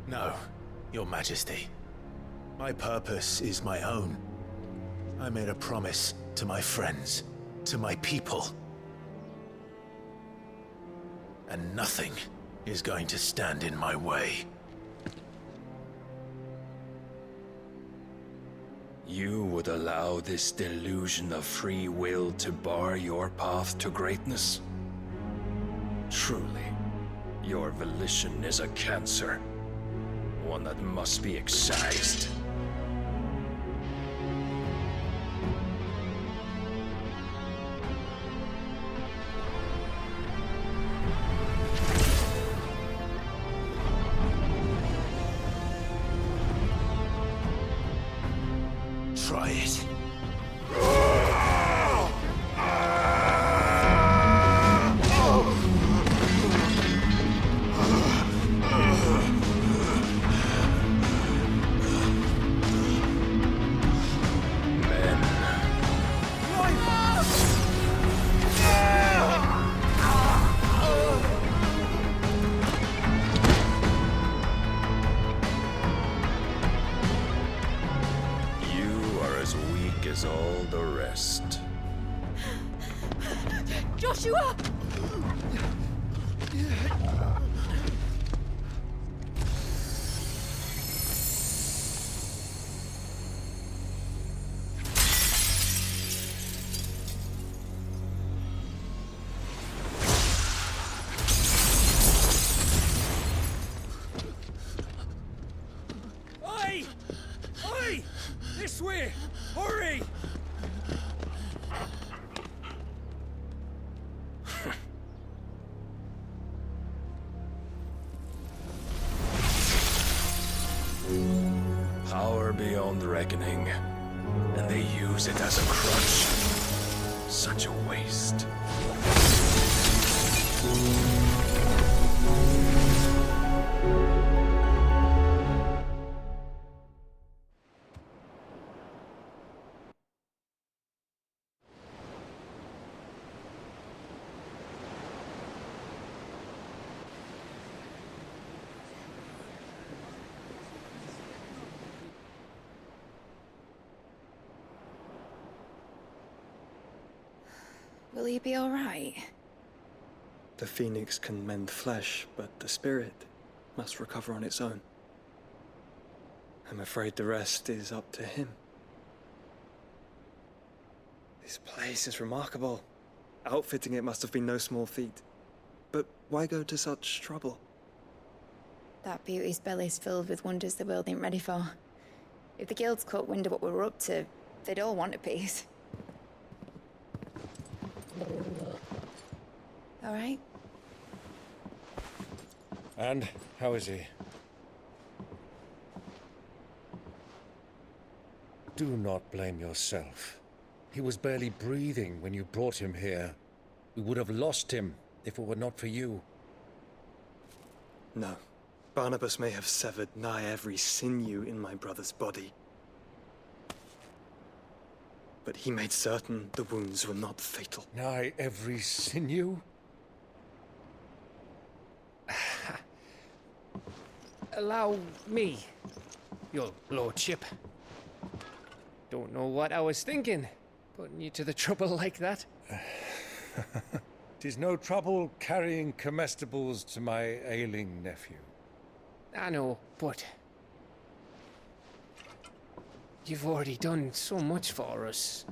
No, Your Majesty. My purpose is my own. I made a promise to my friends, to my people. And nothing is going to stand in my way. You would allow this delusion of free will to bar your path to greatness? Truly, your volition is a cancer. One that must be excised. Try it. As all the rest. Joshua! beyond reckoning, and they use it as a crutch. Such a waste. Will he be all right? The phoenix can mend flesh, but the spirit must recover on its own. I'm afraid the rest is up to him. This place is remarkable. Outfitting it must have been no small feat. But why go to such trouble? That beauty's belly's filled with wonders the world ain't ready for. If the guilds caught wind of what we were up to, they'd all want a piece. All right? And how is he? Do not blame yourself. He was barely breathing when you brought him here. We would have lost him if it were not for you. No. Barnabas may have severed nigh every sinew in my brother's body. But he made certain the wounds were not fatal. Nigh every sinew? Allow me, your lordship. Don't know what I was thinking, putting you to the trouble like that. 'Tis no trouble carrying comestibles to my ailing nephew. I know, but you've already done so much for us.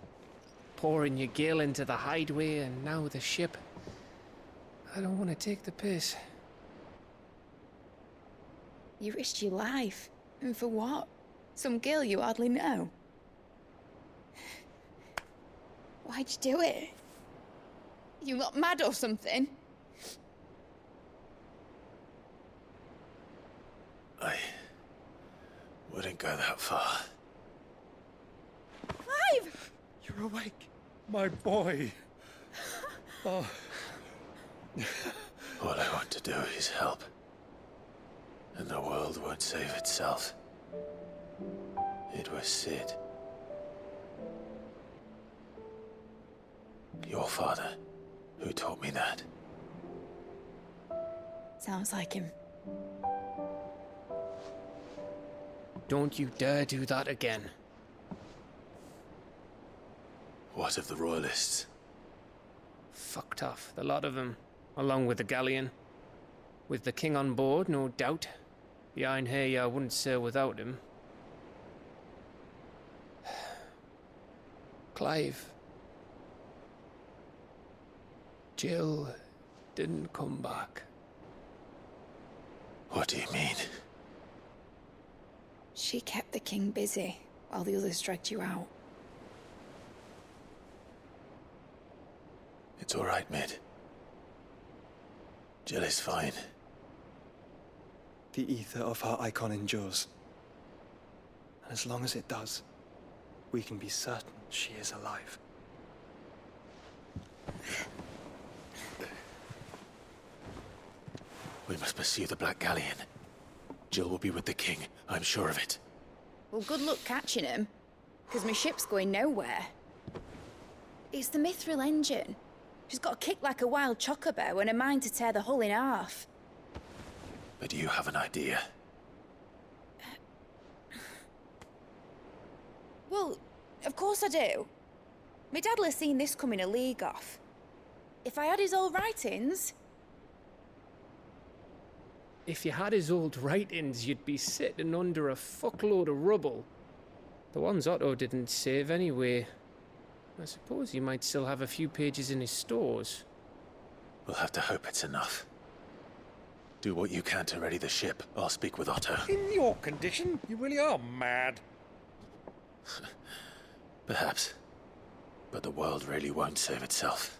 Pouring your gale into the hideaway and now the ship. I don't want to take the piss. You risked your life. And for what? Some girl you hardly know. Why'd you do it? You got mad or something? I wouldn't go that far. Clive! You're awake, my boy. Oh. All I want to do is help. And the world won't save itself. It was Sid. Your father, who taught me that. Sounds like him. Don't you dare do that again. What of the Royalists? Fucked off, the lot of them, along with the galleon. With the king on board, no doubt. Behind here, I wouldn't sail without him. Clive. Jill didn't come back. What do you mean? She kept the king busy while the others dragged you out. It's all right, Mid. Jill is fine. The ether of her icon endures. And as long as it does, we can be certain she is alive. We must pursue the Black Galleon. Jill will be with the king, I'm sure of it. Well, good luck catching him, because my ship's going nowhere. It's the Mithril engine. She's got a kick like a wild chocobo and a mind to tear the hull in half. But you have an idea. Well, of course I do. My dad'll have seen this coming a league off. If I had his old writings... If you had his old writings, you'd be sitting under a fuckload of rubble. The ones Otto didn't save anyway. I suppose he might still have a few pages in his stores. We'll have to hope it's enough. Do what you can to ready the ship. I'll speak with Otto. In your condition, you really are mad. Perhaps. But the world really won't save itself.